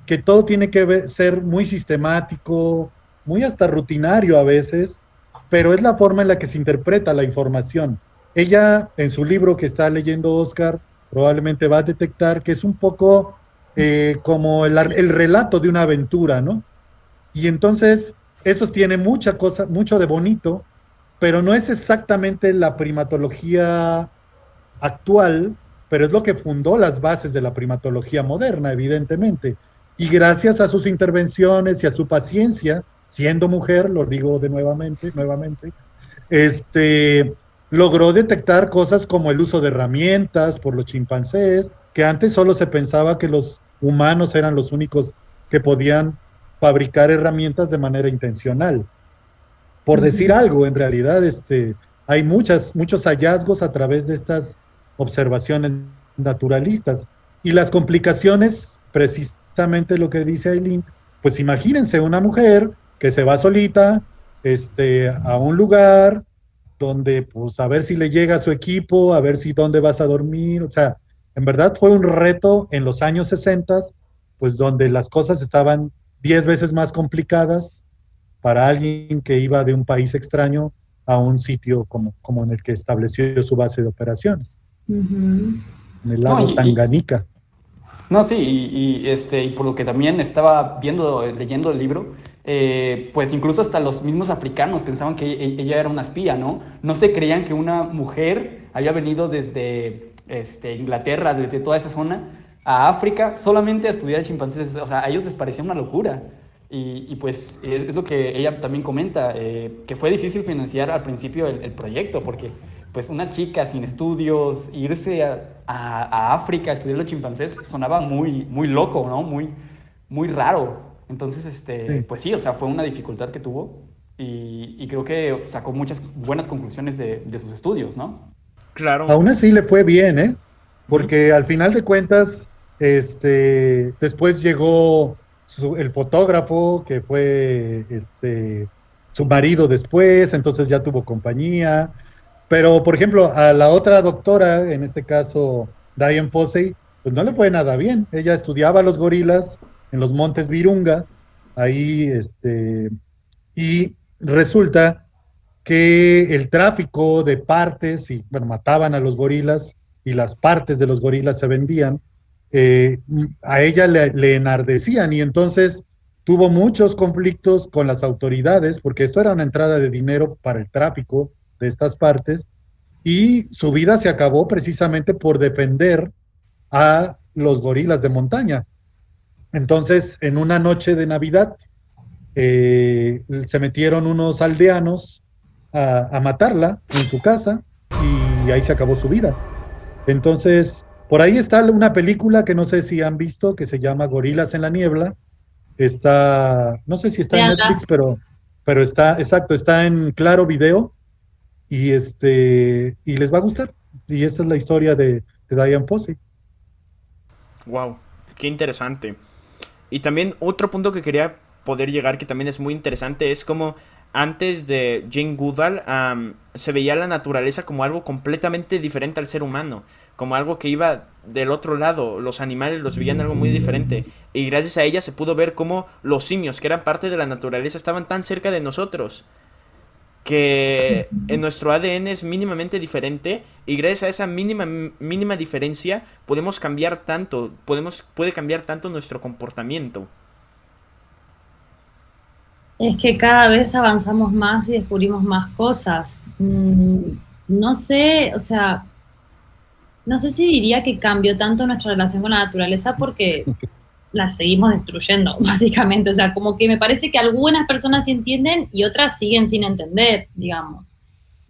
que todo tiene que ser muy sistemático, muy hasta rutinario a veces, pero es la forma en la que se interpreta la información. Ella, en su libro que está leyendo Oscar, probablemente va a detectar que es un poco como el relato de una aventura, ¿no? Y entonces, eso tiene mucha cosa, mucho de bonito, pero no es exactamente la primatología actual, pero es lo que fundó las bases de la primatología moderna, evidentemente. Y gracias a sus intervenciones y a su paciencia, siendo mujer, lo digo de nuevamente, este, logró detectar cosas como el uso de herramientas por los chimpancés, que antes solo se pensaba que los humanos eran los únicos que podían fabricar herramientas de manera intencional. Por decir algo, en realidad hay muchos hallazgos a través de estas observaciones naturalistas. Y las complicaciones, precisamente lo que dice Aileen, pues imagínense una mujer que se va solita a un lugar donde, pues, a ver si le llega a su equipo, a ver si dónde vas a dormir. O sea, en verdad fue un reto en los años 60, pues donde las cosas estaban 10 veces más complicadas para alguien que iba de un país extraño a un sitio como en el que estableció su base de operaciones, en el No, lago Tanganica. no, sí, y por lo que también estaba viendo, leyendo el libro, pues incluso hasta los mismos africanos pensaban que ella era una espía, ¿no? No se creían que una mujer había venido desde Inglaterra, desde toda esa zona, a África, solamente a estudiar chimpancés. O sea, a ellos les parecía una locura. Y pues es lo que ella también comenta, que fue difícil financiar al principio el proyecto, porque pues una chica sin estudios, irse a África a estudiar los chimpancés sonaba muy, muy loco, ¿no? Muy, muy raro. Entonces, Sí. pues sí, o sea, fue una dificultad que tuvo y creo que sacó muchas buenas conclusiones de sus estudios, ¿no? Claro. Aún así le fue bien, ¿eh? Ujú. Porque al final de cuentas, después llegó el fotógrafo, que fue su marido después, entonces ya tuvo compañía. Pero, por ejemplo, a la otra doctora, en este caso Diane Fossey, pues no le fue nada bien. Ella estudiaba los gorilas en los montes Virunga, ahí, y resulta que el tráfico de partes, y bueno, mataban a los gorilas y las partes de los gorilas se vendían, a ella le enardecían y entonces tuvo muchos conflictos con las autoridades, porque esto era una entrada de dinero para el tráfico de estas partes, y su vida se acabó precisamente por defender a los gorilas de montaña. Entonces, en una noche de Navidad, se metieron unos aldeanos a matarla en su casa y ahí se acabó su vida. Entonces, por ahí está una película que no sé si han visto, que se llama Gorilas en la Niebla. Está, no sé si está en Veanla. Netflix, pero está, exacto, está en Claro Video y les va a gustar. Y esa es la historia de Diane Fossey. Wow. Qué interesante. Y también otro punto que quería poder llegar, que también es muy interesante, es como antes de Jane Goodall se veía la naturaleza como algo completamente diferente al ser humano, como algo que iba del otro lado, los animales los veían algo muy diferente, y gracias a ella se pudo ver cómo los simios, que eran parte de la naturaleza, estaban tan cerca de nosotros, que en nuestro ADN es mínimamente diferente, y gracias a esa mínima diferencia podemos cambiar tanto, puede cambiar tanto nuestro comportamiento. Es que cada vez avanzamos más y descubrimos más cosas. No sé, o sea, no sé si diría que cambió tanto nuestra relación con la naturaleza porque la seguimos destruyendo, básicamente. O sea, como que me parece que algunas personas sí entienden y otras siguen sin entender, digamos.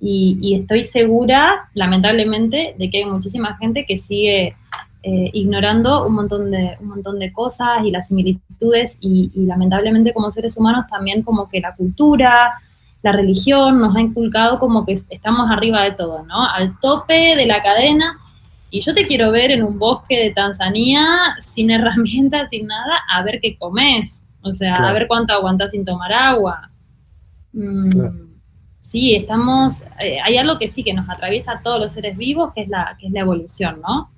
Y estoy segura, lamentablemente, de que hay muchísima gente que sigue ignorando un montón de cosas y las similitudes y lamentablemente como seres humanos también como que la cultura, la religión nos ha inculcado como que estamos arriba de todo, ¿no? Al tope de la cadena. Y yo te quiero ver en un bosque de Tanzania sin herramientas, sin nada, a ver qué comes. O sea, a ver cuánto aguantás sin tomar agua. Claro. Sí, hay algo que sí que nos atraviesa a todos los seres vivos, que es la evolución, ¿no?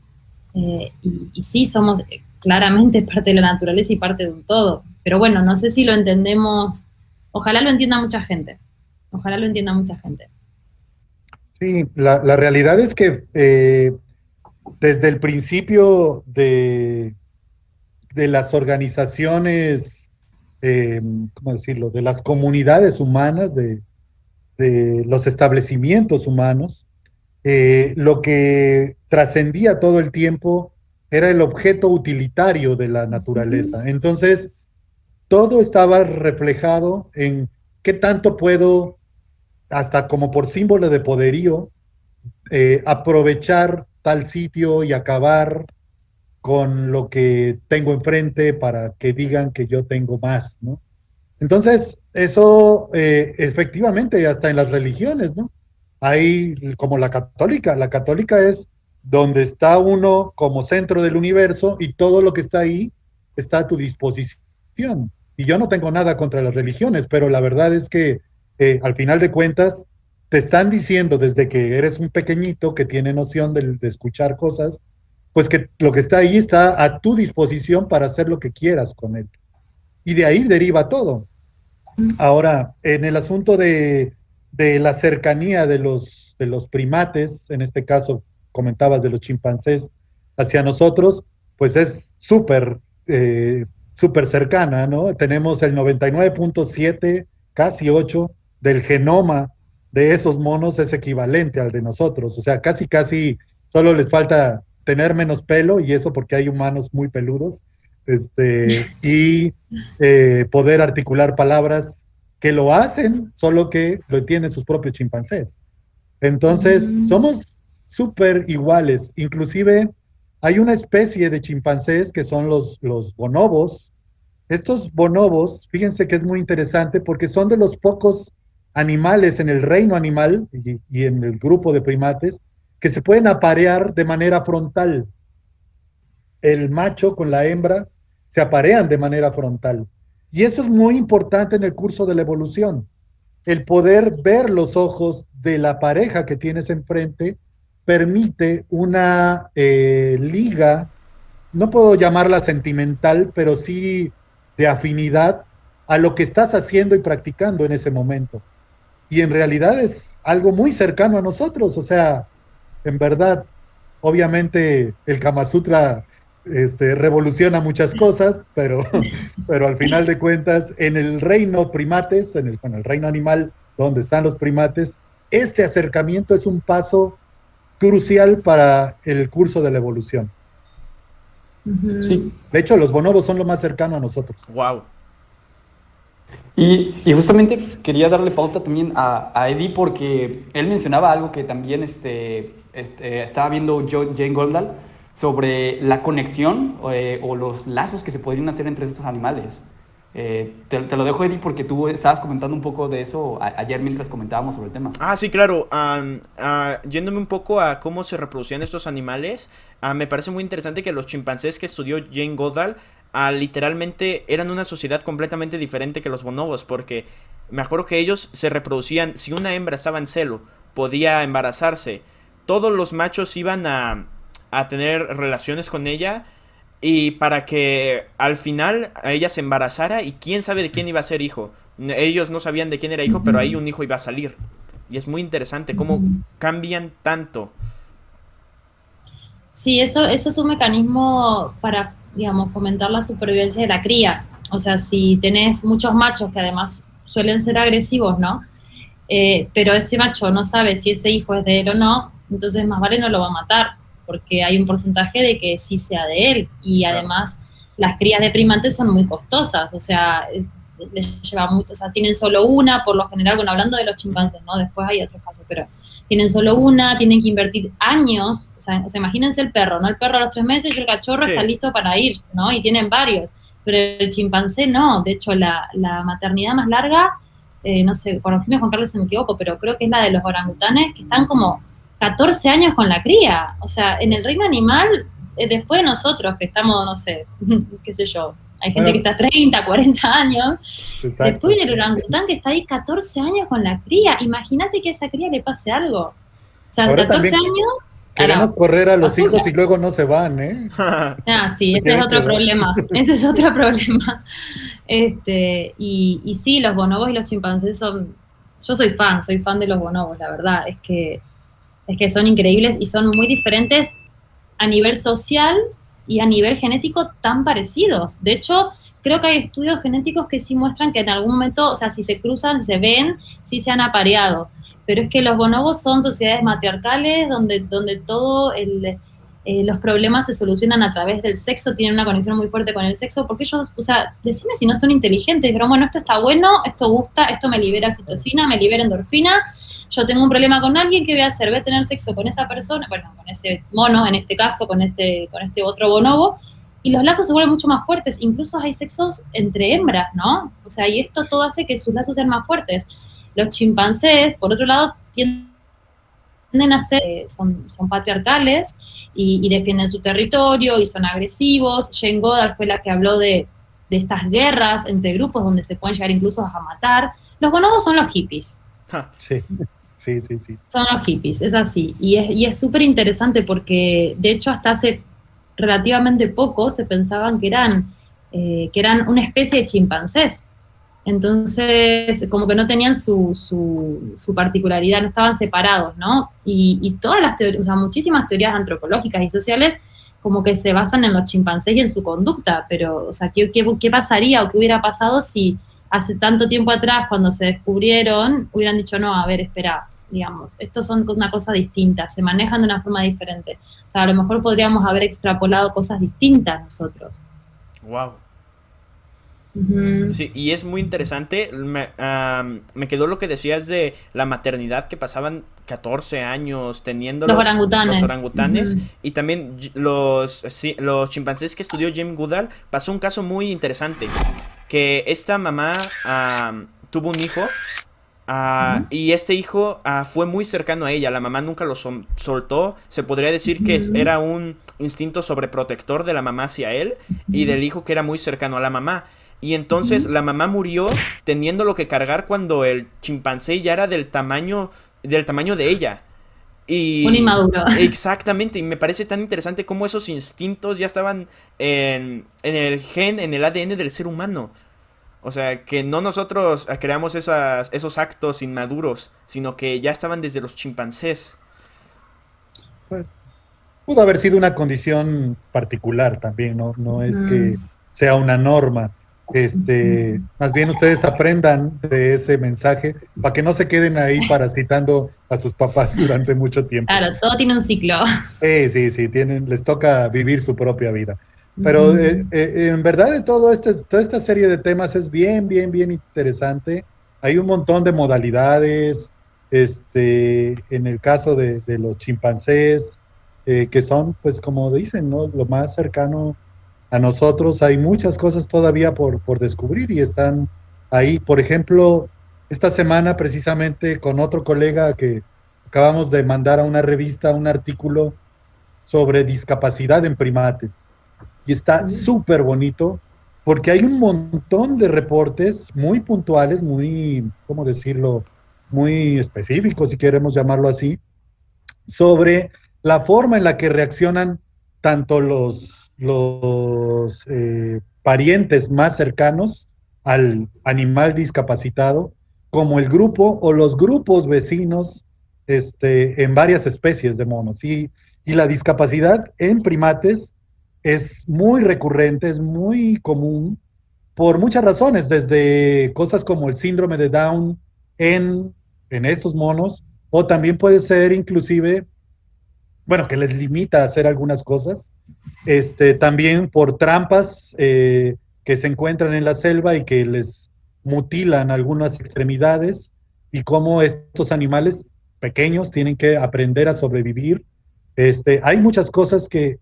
Y sí, somos claramente parte de la naturaleza y parte de un todo. Pero bueno, no sé si lo entendemos. Ojalá lo entienda mucha gente. Ojalá lo entienda mucha gente. Sí, la realidad es que desde el principio de las organizaciones, ¿cómo decirlo?, de las comunidades humanas, de los establecimientos humanos, lo que trascendía todo el tiempo era el objeto utilitario de la naturaleza. Entonces, todo estaba reflejado en qué tanto puedo, hasta como por símbolo de poderío, aprovechar tal sitio y acabar con lo que tengo enfrente para que digan que yo tengo más, ¿no? Entonces, eso efectivamente hasta en las religiones, ¿no? Hay como la católica es donde está uno como centro del universo y todo lo que está ahí está a tu disposición. Y yo no tengo nada contra las religiones, pero la verdad es que al final de cuentas te están diciendo desde que eres un pequeñito que tiene noción de escuchar cosas, pues que lo que está ahí está a tu disposición para hacer lo que quieras con él. Y de ahí deriva todo. Ahora, en el asunto de la cercanía de los primates, en este caso comentabas de los chimpancés, hacia nosotros, pues es súper cercana, ¿no? Tenemos el 99.7, casi 8 del genoma de esos monos es equivalente al de nosotros, o sea, casi solo les falta tener menos pelo y eso porque hay humanos muy peludos, y poder articular palabras que lo hacen, solo que lo entienden sus propios chimpancés. Entonces, somos súper iguales. Inclusive, hay una especie de chimpancés que son los bonobos. Estos bonobos, fíjense que es muy interesante porque son de los pocos animales en el reino animal y en el grupo de primates que se pueden aparear de manera frontal. El macho con la hembra se aparean de manera frontal. Y eso es muy importante en el curso de la evolución. El poder ver los ojos de la pareja que tienes enfrente permite una liga, no puedo llamarla sentimental, pero sí de afinidad a lo que estás haciendo y practicando en ese momento. Y en realidad es algo muy cercano a nosotros, o sea, en verdad, obviamente el Kama Sutra revoluciona muchas cosas, pero al final de cuentas, en el reino primates, en el reino animal, donde están los primates, este acercamiento es un paso crucial para el curso de la evolución. Sí. De hecho, los bonobos son lo más cercano a nosotros. Wow. Y justamente quería darle pauta también a Eddie porque él mencionaba algo que también estaba viendo Jane Goodall sobre la conexión o los lazos que se podrían hacer entre estos animales. Te lo dejo, Eddie, porque tú estabas comentando un poco de eso ayer mientras comentábamos sobre el tema. Ah, sí, claro. Yéndome un poco a cómo se reproducían estos animales, me parece muy interesante que los chimpancés que estudió Jane Goodall literalmente eran una sociedad completamente diferente que los bonobos, porque me acuerdo que ellos se reproducían, si una hembra estaba en celo, podía embarazarse, todos los machos iban a tener relaciones con ella y para que al final a ella se embarazara y quién sabe de quién iba a ser hijo. Ellos no sabían de quién era hijo, pero ahí un hijo iba a salir. Y es muy interesante cómo cambian tanto. Sí, eso es un mecanismo para, digamos, fomentar la supervivencia de la cría. O sea, si tenés muchos machos que además suelen ser agresivos, ¿no? Pero ese macho no sabe si ese hijo es de él o no, entonces más vale no lo va a matar, porque hay un porcentaje de que sí sea de él. Y además las crías de primates son muy costosas, o sea, les lleva mucho, o sea, tienen solo una, por lo general, bueno, hablando de los chimpancés, ¿no? Después hay otros casos, pero tienen solo una, tienen que invertir años, o sea, imagínense el perro, ¿no? El perro a los 3 meses y el cachorro Sí. está listo para irse, ¿no? Y tienen varios, pero el chimpancé no, de hecho la maternidad más larga, no sé, corregime Juan Carlos si me equivoco, pero creo que es la de los orangutanes, que están como 14 años con la cría, o sea, en el reino animal, después de nosotros, que estamos, no sé, qué sé yo, hay gente que está 30, 40 años. Exacto. Después viene el orangután que está ahí 14 años con la cría. Imagínate que a esa cría le pase algo. O sea, Ahora 14 también años. Queremos correr a los azúcar. hijos y luego no se van, ¿eh? Ah, sí, ese es Tienen otro que ver. problema. Ese es otro problema. Y sí, los bonobos y los chimpancés son. Yo soy fan de los bonobos, la verdad. Es que son increíbles y son muy diferentes a nivel social y a nivel genético tan parecidos. De hecho, creo que hay estudios genéticos que sí muestran que en algún momento, o sea, si se cruzan, si se ven, sí se han apareado. Pero es que los bonobos son sociedades matriarcales donde todo los problemas se solucionan a través del sexo, tienen una conexión muy fuerte con el sexo, porque ellos, o sea, decime si no son inteligentes, pero bueno, esto está bueno, esto gusta, esto me libera oxitocina, me libera endorfina, yo tengo un problema con alguien, ¿qué voy a hacer? Voy a tener sexo con esa persona, bueno, con ese mono, en este caso, con este otro bonobo, y los lazos se vuelven mucho más fuertes, incluso hay sexos entre hembras, ¿no? O sea, y esto todo hace que sus lazos sean más fuertes. Los chimpancés, por otro lado, tienden a ser, son patriarcales y defienden su territorio y son agresivos. Jane Goddard fue la que habló de estas guerras entre grupos donde se pueden llegar incluso a matar. Los bonobos son los hippies. Sí, sí, sí, sí. Son los hippies, es así. Y es súper interesante porque, de hecho, hasta hace relativamente poco se pensaban que eran una especie de chimpancés. Entonces, como que no tenían su particularidad, no estaban separados, ¿no? Y todas las teorías, o sea, muchísimas teorías antropológicas y sociales como que se basan en los chimpancés y en su conducta, pero, o sea, ¿qué pasaría o qué hubiera pasado si hace tanto tiempo atrás, cuando se descubrieron, hubieran dicho, no, a ver, espera, digamos, estos son una cosa distinta, se manejan de una forma diferente. O sea, a lo mejor podríamos haber extrapolado cosas distintas nosotros. Wow. Uh-huh. Sí, y es muy interesante. Me quedó lo que decías de la maternidad, que pasaban 14 años teniendo Los orangutanes. Uh-huh. Y también los chimpancés que estudió Jane Goodall. Pasó un caso muy interesante, que esta mamá tuvo un hijo. Uh-huh. Y este hijo fue muy cercano a ella. La mamá nunca lo soltó. Se podría decir que era un instinto sobreprotector de la mamá hacia él y del hijo, que era muy cercano a la mamá. Y entonces la mamá murió teniendo lo que cargar cuando el chimpancé ya era del tamaño de ella. Un inmaduro. Exactamente, y me parece tan interesante cómo esos instintos ya estaban en el gen, en el ADN del ser humano. O sea, que no nosotros creamos esos actos inmaduros, sino que ya estaban desde los chimpancés. Pues pudo haber sido una condición particular también, no es que sea una norma. Más bien ustedes aprendan de ese mensaje para que no se queden ahí parasitando a sus papás durante mucho tiempo. Claro, todo tiene un ciclo. Sí, les toca vivir su propia vida. Pero en verdad de toda esta serie de temas es bien interesante. Hay un montón de modalidades, en el caso de los chimpancés, que son, pues como dicen, ¿no?, lo más cercano a nosotros. Hay muchas cosas todavía por descubrir y están ahí. Por ejemplo, esta semana precisamente con otro colega que acabamos de mandar a una revista un artículo sobre discapacidad en primates. y está súper bonito porque hay un montón de reportes muy puntuales, muy, ¿cómo decirlo? Muy específicos, si queremos llamarlo así, sobre la forma en la que reaccionan tanto los parientes más cercanos al animal discapacitado, como el grupo o los grupos vecinos en varias especies de monos. Y la discapacidad en primates es muy recurrente, es muy común por muchas razones, desde cosas como el síndrome de Down en, en estos monos, o también puede ser inclusive, bueno, que les limita a hacer algunas cosas, también por trampas que se encuentran en la selva y que les mutilan algunas extremidades, y cómo estos animales pequeños tienen que aprender a sobrevivir. Hay muchas cosas que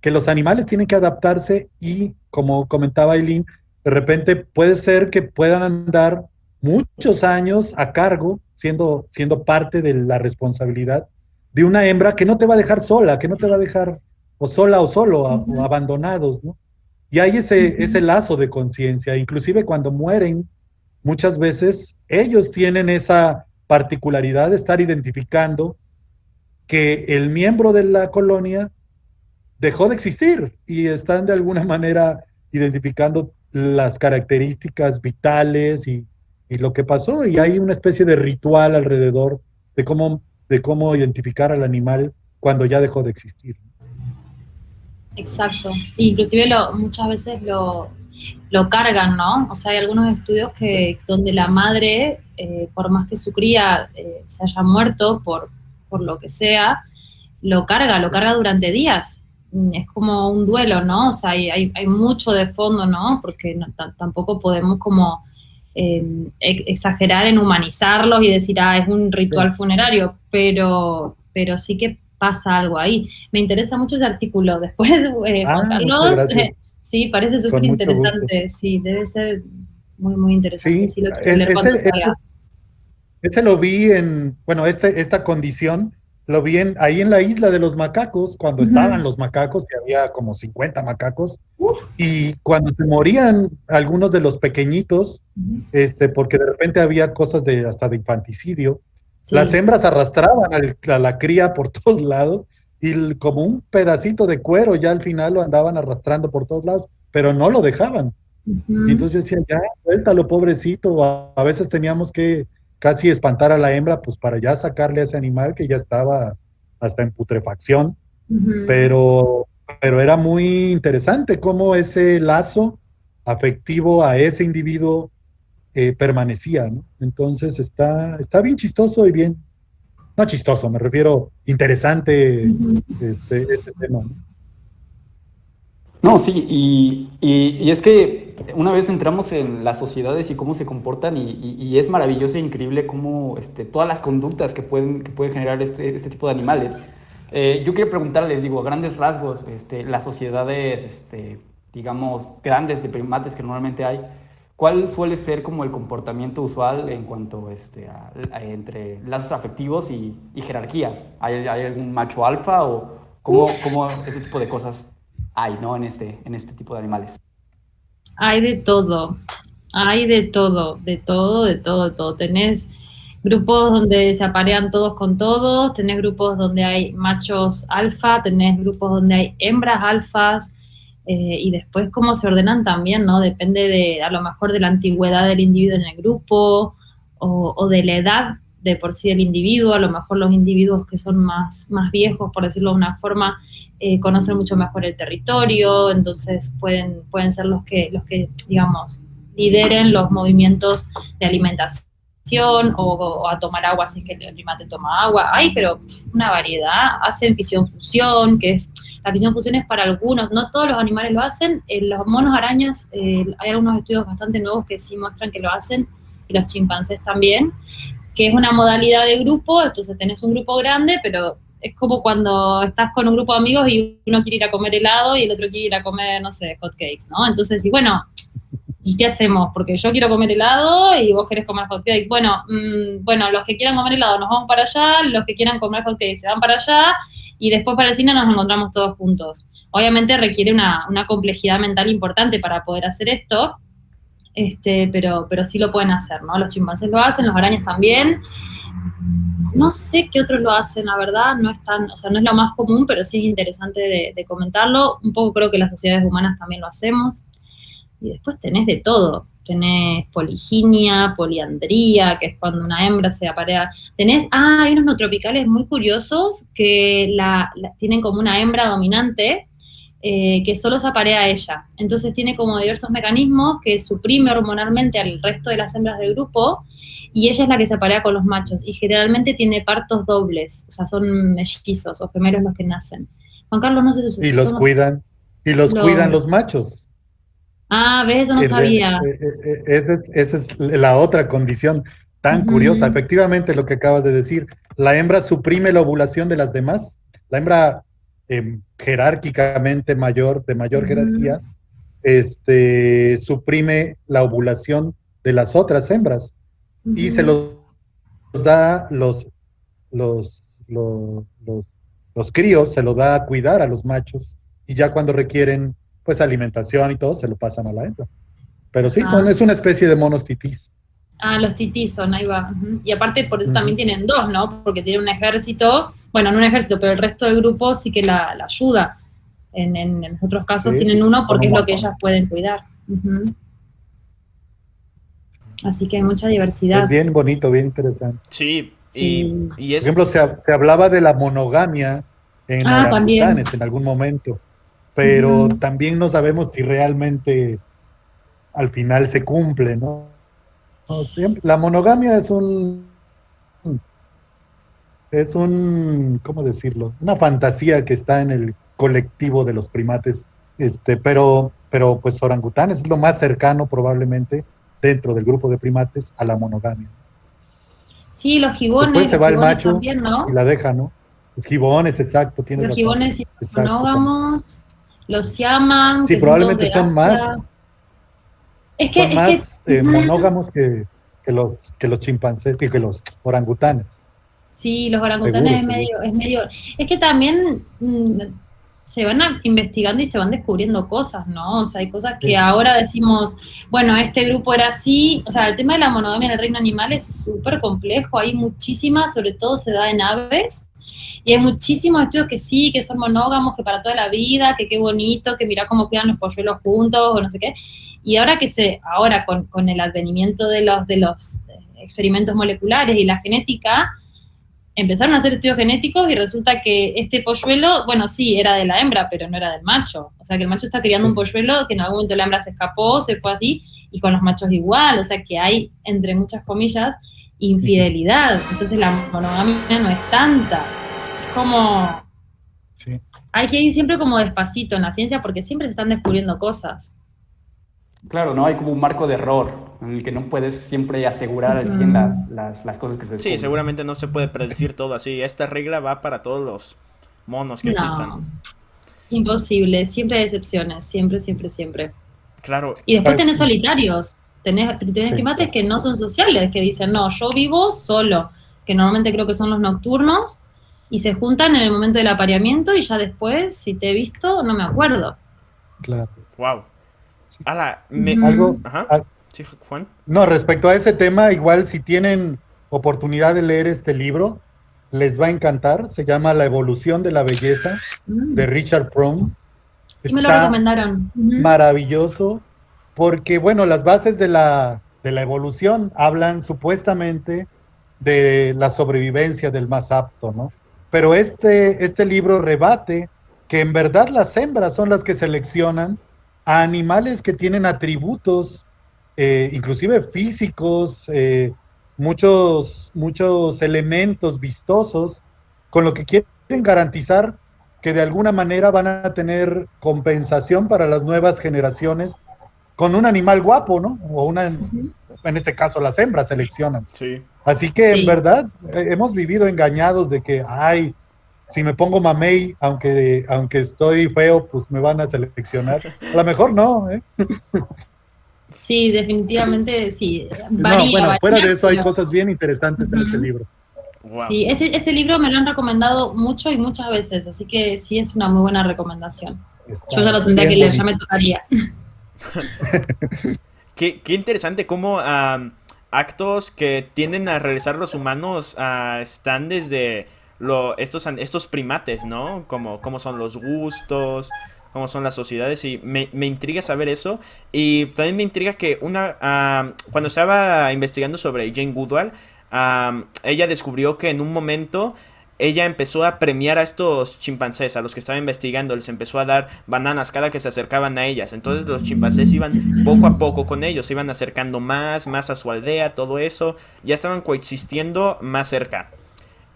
los animales tienen que adaptarse, y como comentaba Aileen, de repente puede ser que puedan andar muchos años a cargo, siendo parte de la responsabilidad de una hembra que no te va a dejar sola, que no te va a dejar o sola o solo, o abandonados, ¿no? Y hay ese lazo de conciencia, inclusive cuando mueren, muchas veces ellos tienen esa particularidad de estar identificando que el miembro de la colonia dejó de existir, y están de alguna manera identificando las características vitales y lo que pasó, y hay una especie de ritual alrededor de cómo identificar al animal cuando ya dejó de existir. Exacto. Inclusive muchas veces lo cargan, ¿no? O sea, hay algunos estudios donde la madre, por más que su cría se haya muerto por lo que sea, lo carga durante días. Es como un duelo, ¿no? O sea, hay mucho de fondo, ¿no? Porque tampoco podemos como exagerar en humanizarlos y decir, es un ritual funerario, pero sí que pasa algo ahí. Me interesa mucho ese artículo. Después, Juan Carlos, sí, parece súper interesante. Sí, debe ser muy, muy interesante. Sí, lo quiero leer cuando salga. Ese lo vi esta condición, lo vi ahí en la isla de los macacos, cuando estaban los macacos, que había como 50 macacos, y cuando se morían algunos de los pequeñitos, porque de repente había cosas hasta de infanticidio, las hembras arrastraban a la cría por todos lados, y como un pedacito de cuero ya al final lo andaban arrastrando por todos lados, pero no lo dejaban. Y entonces decían, ya, suéltalo, pobrecito. A veces teníamos que casi espantar a la hembra, pues para ya sacarle a ese animal que ya estaba hasta en putrefacción. Pero era muy interesante cómo ese lazo afectivo a ese individuo permanecía, ¿no? Entonces está bien chistoso y bien, no chistoso, me refiero interesante este tema, ¿no? No, sí, y es que una vez entramos en las sociedades y cómo se comportan, y es maravilloso e increíble cómo todas las conductas que pueden generar este tipo de animales. Yo quiero preguntarles, digo, a grandes rasgos, las sociedades, digamos, grandes de primates que normalmente hay, ¿cuál suele ser como el comportamiento usual en cuanto entre lazos afectivos y jerarquías? ¿Hay algún macho alfa o cómo ese tipo de cosas hay, ¿no? en este tipo de animales? Hay de todo, de todo. Tenés grupos donde se aparean todos con todos, tenés grupos donde hay machos alfa, tenés grupos donde hay hembras alfas, y después cómo se ordenan también, ¿no? Depende a lo mejor de la antigüedad del individuo en el grupo, o de la edad de por sí del individuo. A lo mejor los individuos que son más viejos, por decirlo de una forma, conocen mucho mejor el territorio, entonces pueden ser los que, digamos, lideren los movimientos de alimentación, o a tomar agua si es que el primate toma agua. Pero una variedad. Hacen fisión-fusión, la fisión-fusión es para algunos, no todos los animales lo hacen. Los monos arañas, hay algunos estudios bastante nuevos que sí muestran que lo hacen, y los chimpancés también, que es una modalidad de grupo. Entonces tenés un grupo grande, pero es como cuando estás con un grupo de amigos y uno quiere ir a comer helado y el otro quiere ir a comer, no sé, hot cakes, ¿no? Entonces, y bueno, ¿y qué hacemos? Porque yo quiero comer helado y vos querés comer hot cakes. Bueno, los que quieran comer helado nos vamos para allá, los que quieran comer hot cakes se van para allá, y después para el cine nos encontramos todos juntos. Obviamente requiere una complejidad mental importante para poder hacer esto, pero sí lo pueden hacer, ¿no? Los chimpancés lo hacen, los arañas también. No sé qué otros lo hacen, la verdad, no es lo más común, pero sí es interesante de comentarlo. Un poco creo que las sociedades humanas también lo hacemos. Y después tenés de todo. Tenés poliginia, poliandría, que es cuando una hembra se aparea. Hay unos neotropicales muy curiosos que tienen como una hembra dominante que solo se aparea a ella. Entonces tiene como diversos mecanismos que suprime hormonalmente al resto de las hembras del grupo y ella es la que se aparea con los machos. Y generalmente tiene partos dobles, o sea, son mellizos o gemelos los que nacen. Juan Carlos, no sé si Y los cuidan, cuidan los machos. Ah, ¿ves? Eso no sabía. Esa es la otra condición tan curiosa. Efectivamente, lo que acabas de decir, la hembra suprime la ovulación de las demás. La hembra jerárquicamente de mayor jerarquía, suprime la ovulación de las otras hembras y se los da los críos, se los da a cuidar a los machos y ya cuando requieren pues alimentación y todo, se lo pasan a la hembra. Pero sí, es una especie de monos titís. Ah, los titís son, ahí va. Y aparte por eso también tienen dos, ¿no? Porque tienen un ejército, bueno, no un ejército, pero el resto del grupo sí que la ayuda. En otros casos tienen uno porque es lo que ellas pueden cuidar. Así que hay mucha diversidad. Es bien bonito, bien interesante. Sí, sí. Y es... Por ejemplo, se hablaba de la monogamia en orangutanes también. en algún momento, pero también no sabemos si realmente al final se cumple, ¿no? La monogamia es ¿cómo decirlo? Una fantasía que está en el colectivo de los primates, pero pues orangutanes es lo más cercano probablemente dentro del grupo de primates a la monogamia. Sí, los gibones. Después se va el macho también, ¿no? y la deja, ¿no? Los gibones, exacto, tienes razón. Los gibones monógamos, los siaman. Sí, probablemente son más. Son más monógamos que los chimpancés, que los orangutanes. Sí, los orangutanes es medio... Es que también se van investigando y se van descubriendo cosas, ¿no? O sea, hay cosas que ahora decimos, bueno, este grupo era así. O sea, el tema de la monogamia en el reino animal es súper complejo. Hay muchísimas, sobre todo se da en aves. Y hay muchísimos estudios que sí, que son monógamos, que para toda la vida, que qué bonito, que mira cómo cuidan los polluelos juntos, o no sé qué. Y ahora con el advenimiento de los experimentos moleculares y la genética, empezaron a hacer estudios genéticos y resulta que este polluelo, bueno, sí, era de la hembra, pero no era del macho. O sea, que el macho está criando un polluelo que en algún momento la hembra se escapó, se fue así, y con los machos igual. O sea, que hay, entre muchas comillas, infidelidad. Entonces la monogamia no es tanta. Es como... Sí. Hay que ir siempre como despacito en la ciencia porque siempre se están descubriendo cosas. Claro, ¿no? Hay como un marco de error en el que no puedes siempre asegurar al 100 las cosas que se descubren. Sí, seguramente no se puede predecir todo así. Esta regla va para todos los monos que existan. Imposible. Siempre hay excepciones. Siempre, siempre, siempre. Claro. Y después tenés solitarios. Tenés primates que no son sociales, que dicen, no, yo vivo solo, que normalmente creo que son los nocturnos, y se juntan en el momento del apareamiento y ya después, si te he visto, no me acuerdo. Claro. Wow. Sí, Juan. No, respecto a ese tema, igual si tienen oportunidad de leer este libro, les va a encantar. Se llama La evolución de la belleza, de Richard Fromm. Sí, me lo recomendaron. Maravilloso, porque, bueno, las bases de la evolución hablan supuestamente de la sobrevivencia del más apto, ¿no? Pero este libro rebate que en verdad las hembras son las que seleccionan a animales que tienen atributos, inclusive físicos, muchos elementos vistosos, con lo que quieren garantizar que de alguna manera van a tener compensación para las nuevas generaciones con un animal guapo, ¿no? O en este caso las hembras seleccionan. Sí. Así que en verdad hemos vivido engañados de que, si me pongo mamey, aunque estoy feo, pues me van a seleccionar. A lo mejor no, ¿eh? Sí, definitivamente sí. Fuera de eso hay cosas bien interesantes en este libro. Wow. Sí, ese libro me lo han recomendado mucho y muchas veces, así que sí es una muy buena recomendación. Yo ya está lo tendría que bien leer, ya me bonito. tocaría. Qué interesante cómo actos que tienden a realizar los humanos están desde estos primates, ¿no? Como son los gustos, cómo son las sociedades, y me intriga saber eso. Y también me intriga que cuando estaba investigando sobre Jane Goodall, ella descubrió que en un momento ella empezó a premiar a estos chimpancés, a los que estaba investigando, les empezó a dar bananas cada que se acercaban a ellas. Entonces los chimpancés iban poco a poco con ellos, se iban acercando más a su aldea, todo eso, ya estaban coexistiendo más cerca.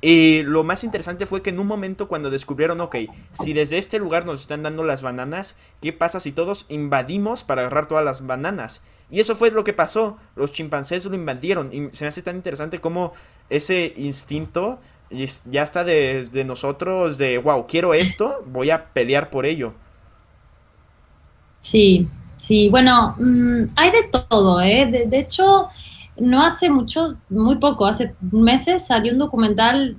Y lo más interesante fue que en un momento cuando descubrieron, ok, si desde este lugar nos están dando las bananas, ¿qué pasa si todos invadimos para agarrar todas las bananas? Y eso fue lo que pasó, los chimpancés lo invadieron. Y se me hace tan interesante como ese instinto ya está de nosotros, de, wow, quiero esto, voy a pelear por ello. Sí, sí, bueno, hay de todo, ¿eh? De hecho, no hace mucho, muy poco, hace meses salió un documental,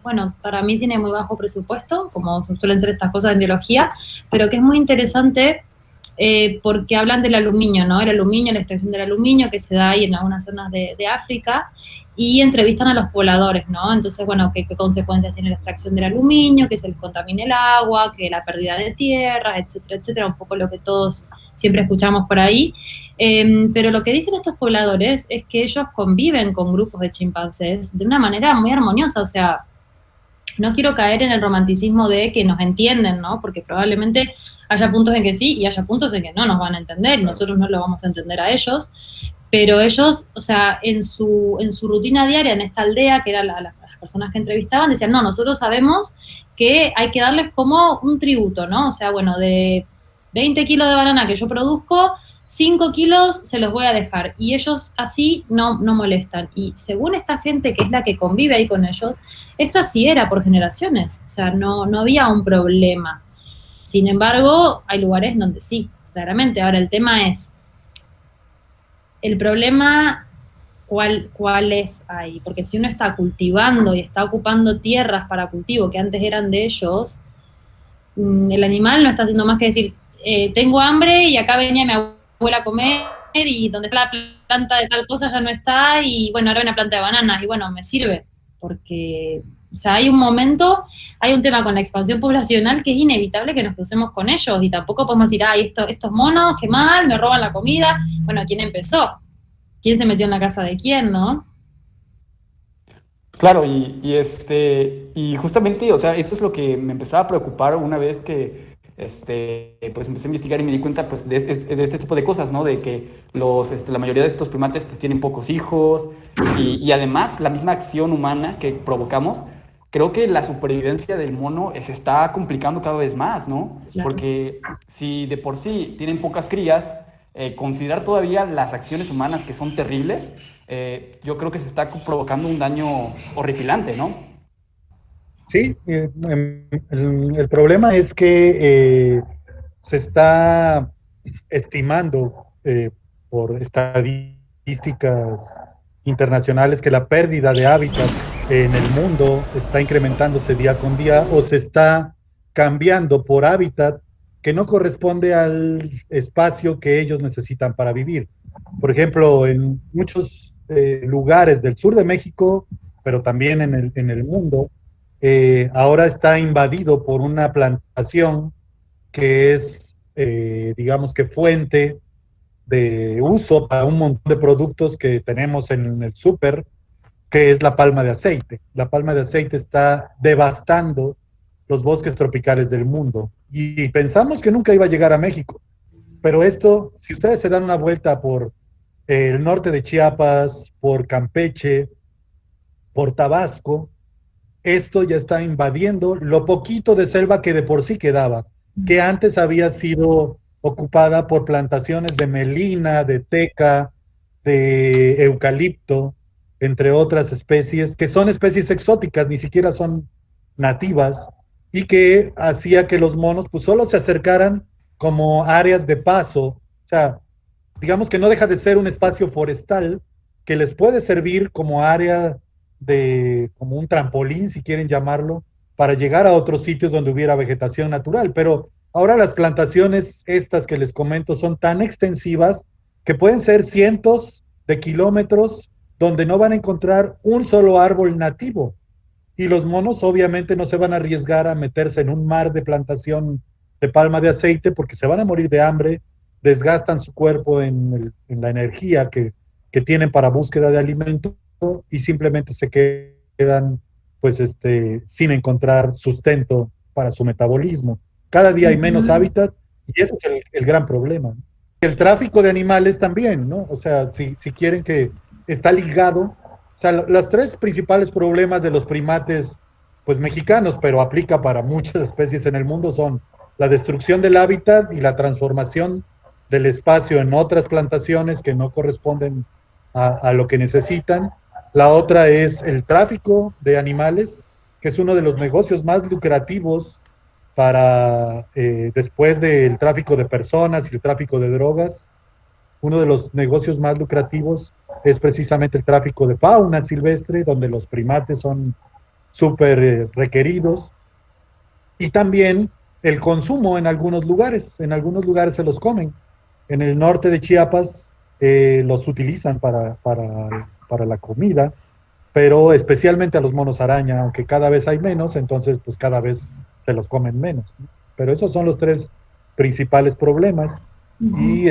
bueno, para mí tiene muy bajo presupuesto, como suelen ser estas cosas en biología, pero que es muy interesante porque hablan del aluminio, ¿no? El aluminio, la extracción del aluminio que se da ahí en algunas zonas de África y entrevistan a los pobladores, ¿no? Entonces, bueno, qué consecuencias tiene la extracción del aluminio, que se les contamine el agua, que la pérdida de tierras, etcétera, etcétera, un poco lo que todos siempre escuchamos por ahí. Pero lo que dicen estos pobladores es que ellos conviven con grupos de chimpancés de una manera muy armoniosa, o sea, no quiero caer en el romanticismo de que nos entienden, ¿no? Porque probablemente haya puntos en que sí y haya puntos en que no nos van a entender, nosotros no lo vamos a entender a ellos, pero ellos, o sea, en su rutina diaria en esta aldea, que eran las personas que entrevistaban, decían, no, nosotros sabemos que hay que darles como un tributo, ¿no? O sea, bueno, de 20 kilos de banana que yo produzco, 5 kilos se los voy a dejar. Y ellos así no molestan. Y según esta gente que es la que convive ahí con ellos, esto así era por generaciones. O sea, no había un problema. Sin embargo, hay lugares donde sí, claramente. Ahora, el tema es, el problema, ¿cuál es ahí? Porque si uno está cultivando y está ocupando tierras para cultivo que antes eran de ellos, el animal no está haciendo más que decir, tengo hambre y acá venía mi abuela a comer y donde está la planta de tal cosa ya no está y bueno, ahora hay una planta de bananas y bueno, me sirve porque, o sea, hay un momento, hay un tema con la expansión poblacional que es inevitable que nos crucemos con ellos y tampoco podemos decir, ay, estos monos, qué mal, me roban la comida. Bueno, ¿quién empezó? ¿Quién se metió en la casa de quién, no? Claro, y justamente, o sea, eso es lo que me empezaba a preocupar una vez que, pues empecé a investigar y me di cuenta, pues, de este tipo de cosas, ¿no? De que la mayoría de estos primates, pues, tienen pocos hijos y además la misma acción humana que provocamos, creo que la supervivencia del mono se está complicando cada vez más, ¿no? Claro. Porque si de por sí tienen pocas crías, considerar todavía las acciones humanas que son terribles, yo creo que se está provocando un daño horripilante, ¿no? Sí, el problema es que se está estimando por estadísticas internacionales que la pérdida de hábitat en el mundo está incrementándose día con día o se está cambiando por hábitat que no corresponde al espacio que ellos necesitan para vivir. Por ejemplo, en muchos lugares del sur de México, pero también en el mundo, ahora está invadido por una plantación que es, digamos que fuente de uso para un montón de productos que tenemos en el súper, que es la palma de aceite. La palma de aceite está devastando los bosques tropicales del mundo y pensamos que nunca iba a llegar a México. Pero esto, si ustedes se dan una vuelta por el norte de Chiapas, por Campeche, por Tabasco, esto ya está invadiendo lo poquito de selva que de por sí quedaba, que antes había sido ocupada por plantaciones de melina, de teca, de eucalipto, entre otras especies, que son especies exóticas, ni siquiera son nativas, y que hacía que los monos pues solo se acercaran como áreas de paso, o sea, digamos que no deja de ser un espacio forestal que les puede servir como área como un trampolín, si quieren llamarlo, para llegar a otros sitios donde hubiera vegetación natural, pero Ahora las plantaciones estas que les comento son tan extensivas que pueden ser cientos de kilómetros donde no van a encontrar un solo árbol nativo. Y los monos obviamente no se van a arriesgar a meterse en un mar de plantación de palma de aceite porque se van a morir de hambre, desgastan su cuerpo en la energía que tienen para búsqueda de alimento y simplemente se quedan pues sin encontrar sustento para su metabolismo. Cada día hay menos hábitat y ese es el gran problema, ¿no? El tráfico de animales también, ¿no? O sea, si quieren que está ligado, o sea, los tres principales problemas de los primates, pues mexicanos, pero aplica para muchas especies en el mundo, son la destrucción del hábitat y la transformación del espacio en otras plantaciones que no corresponden a lo que necesitan. La otra es el tráfico de animales, que es uno de los negocios más lucrativos para, después del tráfico de personas y el tráfico de drogas, uno de los negocios más lucrativos es precisamente el tráfico de fauna silvestre, donde los primates son súper requeridos, y también el consumo en algunos lugares se los comen. En el norte de Chiapas los utilizan para la comida, pero especialmente a los monos araña, aunque cada vez hay menos, entonces pues cada vez se los comen menos, ¿no? Pero esos son los tres principales problemas. Y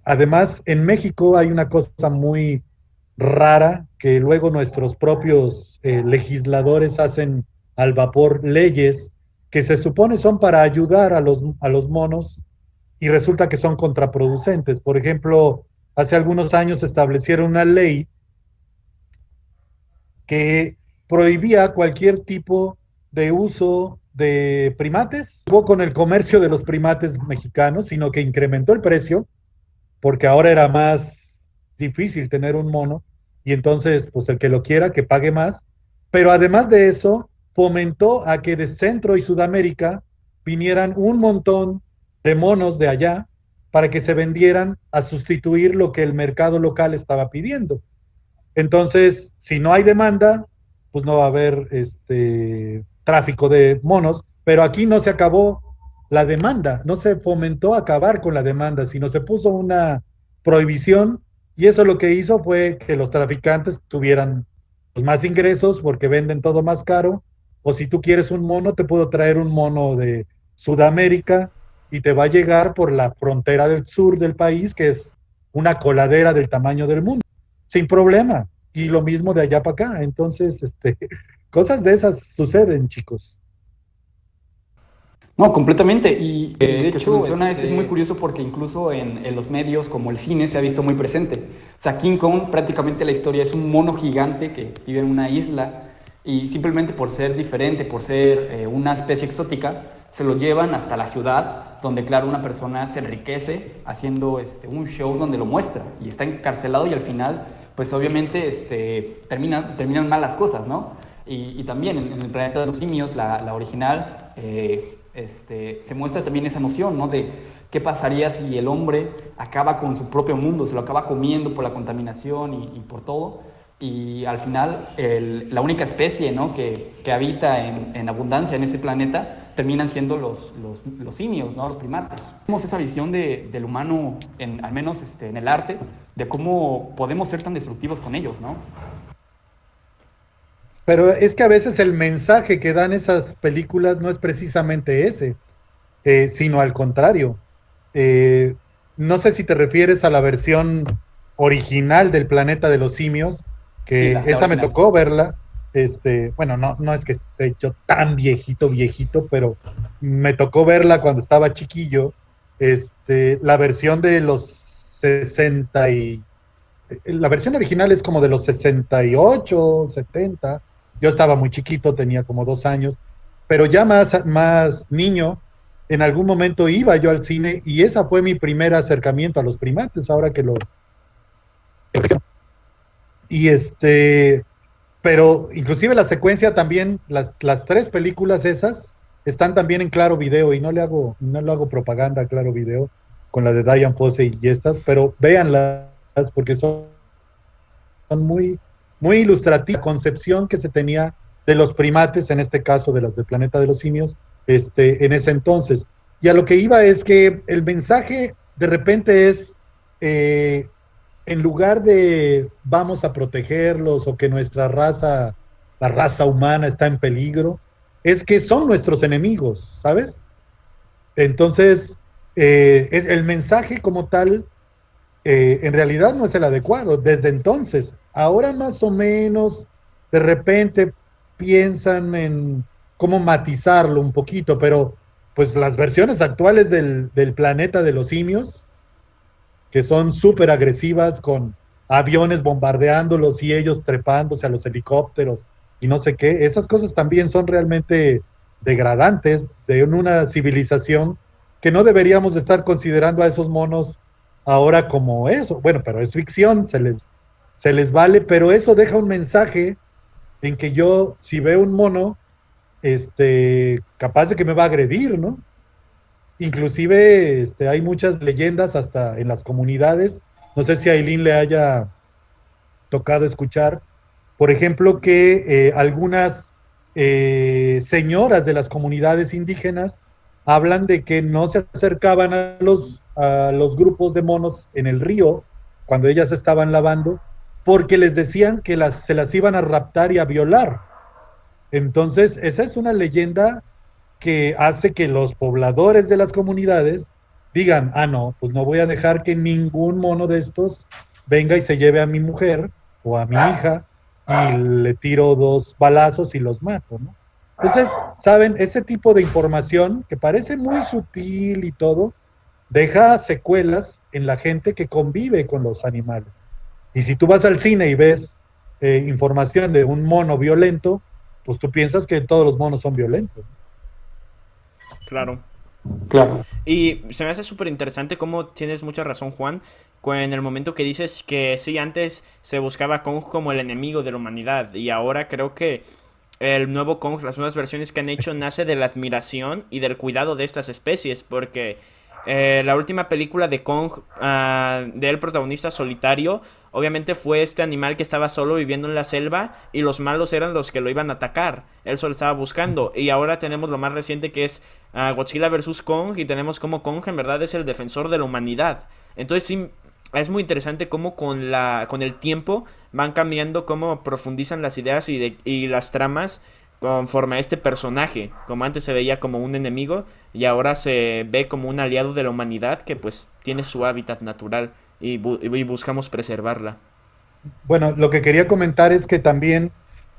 además en México hay una cosa muy rara que luego nuestros propios legisladores hacen al vapor leyes que se supone son para ayudar a los monos y resulta que son contraproducentes. Por ejemplo, hace algunos años establecieron una ley que prohibía cualquier tipo de uso de primates, no con el comercio de los primates mexicanos, sino que incrementó el precio, porque ahora era más difícil tener un mono, y entonces, pues el que lo quiera, que pague más, pero además de eso, fomentó a que de Centro y Sudamérica vinieran un montón de monos de allá para que se vendieran a sustituir lo que el mercado local estaba pidiendo. Entonces, si no hay demanda, pues no va a haber tráfico de monos, pero aquí no se acabó la demanda, no se fomentó acabar con la demanda, sino se puso una prohibición y eso lo que hizo fue que los traficantes tuvieran pues, más ingresos porque venden todo más caro, o si tú quieres un mono, te puedo traer un mono de Sudamérica y te va a llegar por la frontera del sur del país, que es una coladera del tamaño del mundo sin problema. Y lo mismo de allá para acá. Entonces, cosas de esas suceden, chicos. No, completamente. Y de hecho, menciona, es muy curioso porque incluso en los medios como el cine se ha visto muy presente. O sea, King Kong, prácticamente la historia es un mono gigante que vive en una isla y simplemente por ser diferente, por ser una especie exótica, se lo llevan hasta la ciudad, donde claro, una persona se enriquece haciendo un show donde lo muestra y está encarcelado y al final, pues obviamente terminan mal las cosas, ¿no? Y también en el planeta de los simios, la original, se muestra también esa noción, ¿no? De qué pasaría si el hombre acaba con su propio mundo, se lo acaba comiendo por la contaminación y por todo. Y al final, la única especie, ¿no? que habita en abundancia en ese planeta terminan siendo los simios, ¿no? Los primates. Tenemos esa visión del humano, al menos en el arte, de cómo podemos ser tan destructivos con ellos, ¿no? Pero es que a veces el mensaje que dan esas películas no es precisamente ese, sino al contrario. No sé si te refieres a la versión original del Planeta de los Simios, que Sí, la esa me original. tocó verla. Bueno, no es que esté yo tan viejito, pero me tocó verla cuando estaba chiquillo. La versión de los 60 la versión original es como de los 68, 70. Yo estaba muy chiquito, tenía como 2 años, pero ya más niño, en algún momento iba yo al cine y esa fue mi primer acercamiento a los primates, ahora que lo... Y pero inclusive la secuencia también, las tres películas esas, están también en Claro Video y no le hago propaganda a Claro Video con la de Dian Fossey y estas, pero véanlas porque son muy, muy ilustrativas. La concepción que se tenía de los primates, en este caso de las del Planeta de los Simios, en ese entonces. Y a lo que iba es que el mensaje de repente es, en lugar de vamos a protegerlos o que nuestra raza, la raza humana está en peligro, es que son nuestros enemigos, ¿sabes? Entonces, es el mensaje como tal, en realidad no es el adecuado desde entonces. Ahora más o menos, de repente piensan en cómo matizarlo un poquito, pero pues las versiones actuales del planeta de los simios, que son súper agresivas con aviones bombardeándolos y ellos trepándose a los helicópteros y no sé qué, esas cosas también son realmente degradantes de una civilización que no deberíamos estar considerando a esos monos ahora como eso. Bueno, pero es ficción, se les vale, pero eso deja un mensaje en que yo, si veo un mono, capaz de que me va a agredir, ¿no? Inclusive hay muchas leyendas hasta en las comunidades. No sé si a Aileen le haya tocado escuchar, por ejemplo, que algunas señoras de las comunidades indígenas hablan de que no se acercaban a los grupos de monos en el río cuando ellas estaban lavando, porque les decían que se las iban a raptar y a violar. Entonces, esa es una leyenda que hace que los pobladores de las comunidades digan, ah, no, pues no voy a dejar que ningún mono de estos venga y se lleve a mi mujer o a mi hija y le tiro 2 balazos y los mato, ¿no? Entonces, saben, ese tipo de información que parece muy sutil y todo, deja secuelas en la gente que convive con los animales. Y si tú vas al cine y ves información de un mono violento, pues tú piensas que todos los monos son violentos. Claro. Claro. Y se me hace súper interesante cómo tienes mucha razón, Juan, en el momento que dices que sí, antes se buscaba a Kong como el enemigo de la humanidad, y ahora creo que el nuevo Kong, las nuevas versiones que han hecho, nace de la admiración y del cuidado de estas especies, porque la última película de Kong, del protagonista solitario, obviamente fue este animal que estaba solo viviendo en la selva y los malos eran los que lo iban a atacar. Él solo estaba buscando. Y ahora tenemos lo más reciente, que es Godzilla vs. Kong, y tenemos como Kong en verdad es el defensor de la humanidad. Entonces sí, es muy interesante cómo con el tiempo van cambiando, cómo profundizan las ideas y las tramas conforme a este personaje. Como antes se veía como un enemigo y ahora se ve como un aliado de la humanidad que pues tiene su hábitat natural y buscamos preservarla. Bueno, lo que quería comentar es que también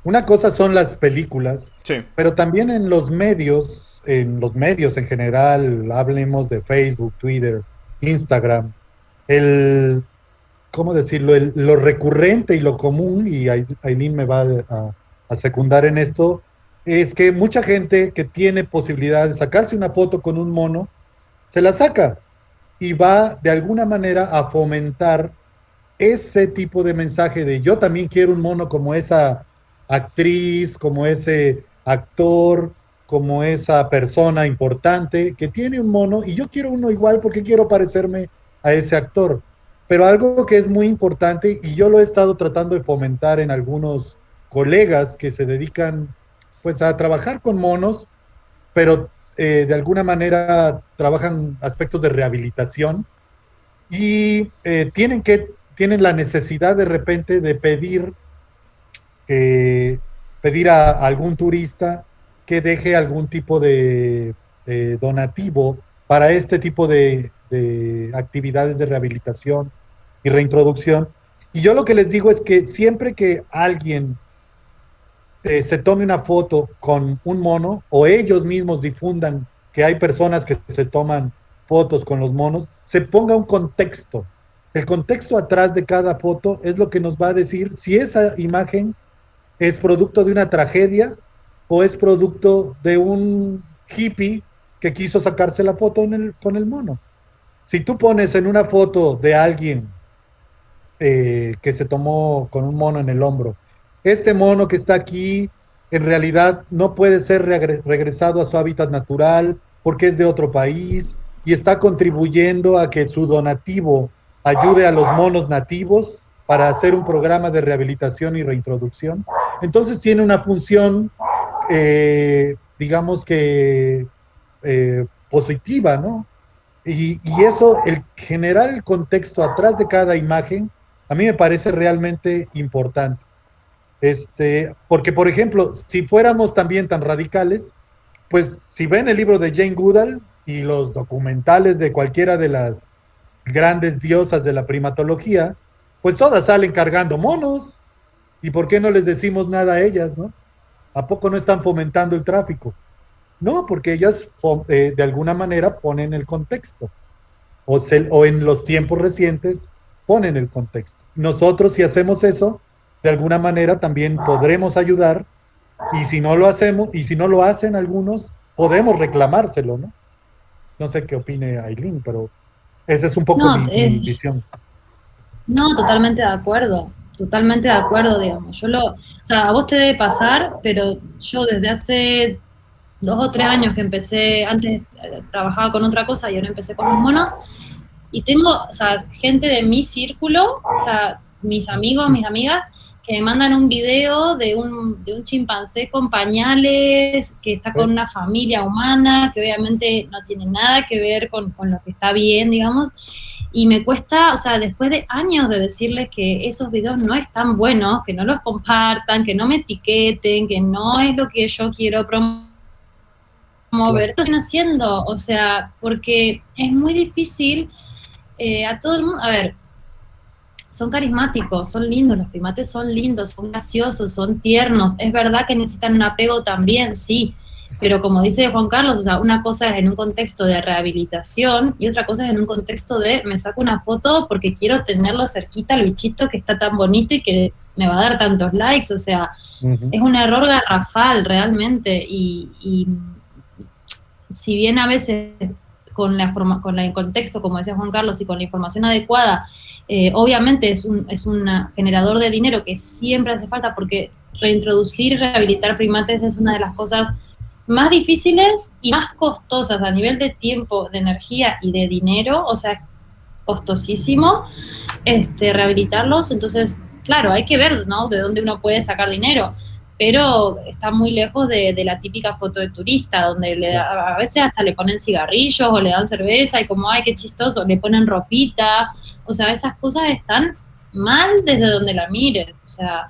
una cosa son las películas, Sí. pero también en los medios en general, hablemos de Facebook, Twitter, Instagram, ¿cómo decirlo? Lo recurrente y lo común, y Aileen me va a secundar en esto, es que mucha gente que tiene posibilidad de sacarse una foto con un mono, se la saca y va de alguna manera a fomentar ese tipo de mensaje de yo también quiero un mono como esa actriz, como ese actor, como esa persona importante que tiene un mono y yo quiero uno igual porque quiero parecerme a ese actor. Pero algo que es muy importante y yo lo he estado tratando de fomentar en algunos colegas que se dedican pues a trabajar con monos, pero de alguna manera trabajan aspectos de rehabilitación y tienen la necesidad de repente de pedir a algún turista que deje algún tipo de donativo para este tipo de actividades de rehabilitación y reintroducción. Y yo lo que les digo es que siempre que alguien se tome una foto con un mono o ellos mismos difundan que hay personas que se toman fotos con los monos, se ponga un contexto. El contexto atrás de cada foto es lo que nos va a decir si esa imagen es producto de una tragedia o es producto de un hippie que quiso sacarse la foto con el mono. Si tú pones en una foto de alguien que se tomó con un mono en el hombro, este mono que está aquí en realidad no puede ser regresado a su hábitat natural porque es de otro país y está contribuyendo a que su donativo ayude a los monos nativos para hacer un programa de rehabilitación y reintroducción. Entonces tiene una función, digamos que positiva, ¿no? Y eso, el generar el contexto atrás de cada imagen, a mí me parece realmente importante. Porque, por ejemplo, si fuéramos también tan radicales, pues si ven el libro de Jane Goodall y los documentales de cualquiera de las grandes diosas de la primatología, pues todas salen cargando monos. ¿Y por qué no les decimos nada a ellas, no? ¿A poco no están fomentando el tráfico? No, porque ellas de alguna manera ponen el contexto, o en los tiempos recientes ponen el contexto. Nosotros, si hacemos eso, de alguna manera también podremos ayudar, y si no lo hacemos, y si no lo hacen algunos, podemos reclamárselo, ¿no? No sé qué opine Aileen, pero esa es un poco No, mi visión. No, totalmente de acuerdo, digamos. O sea, a vos te debe pasar, pero yo desde hace 2 o 3 años que empecé, antes trabajaba con otra cosa y ahora empecé con los monos, y tengo, o sea, gente de mi círculo, o sea, mis amigos, mis amigas, que me mandan un video de un chimpancé con pañales, que está con una familia humana, que obviamente no tiene nada que ver con lo que está bien, digamos, y me cuesta, o sea, después de años de decirles que esos videos no están buenos, que no los compartan, que no me etiqueten, que no es lo que yo quiero promover, lo están haciendo, o sea, porque es muy difícil a todo el mundo, a ver, son carismáticos, son lindos, los primates son lindos, son graciosos, son tiernos, es verdad que necesitan un apego también, sí, pero como dice Juan Carlos, o sea, una cosa es en un contexto de rehabilitación y otra cosa es en un contexto de me saco una foto porque quiero tenerlo cerquita al bichito que está tan bonito y que me va a dar tantos likes, o sea, es un error garrafal realmente y si bien a veces con el contexto, como decía Juan Carlos, y con la información adecuada, obviamente es un generador de dinero que siempre hace falta porque reintroducir y rehabilitar primates es una de las cosas más difíciles y más costosas a nivel de tiempo, de energía y de dinero, o sea, costosísimo rehabilitarlos, entonces, claro, hay que ver, ¿no?, de dónde uno puede sacar dinero, pero está muy lejos de la típica foto de turista, donde a veces hasta le ponen cigarrillos o le dan cerveza y como, ay, qué chistoso, le ponen ropita, o sea, esas cosas están mal desde donde la miren, o sea,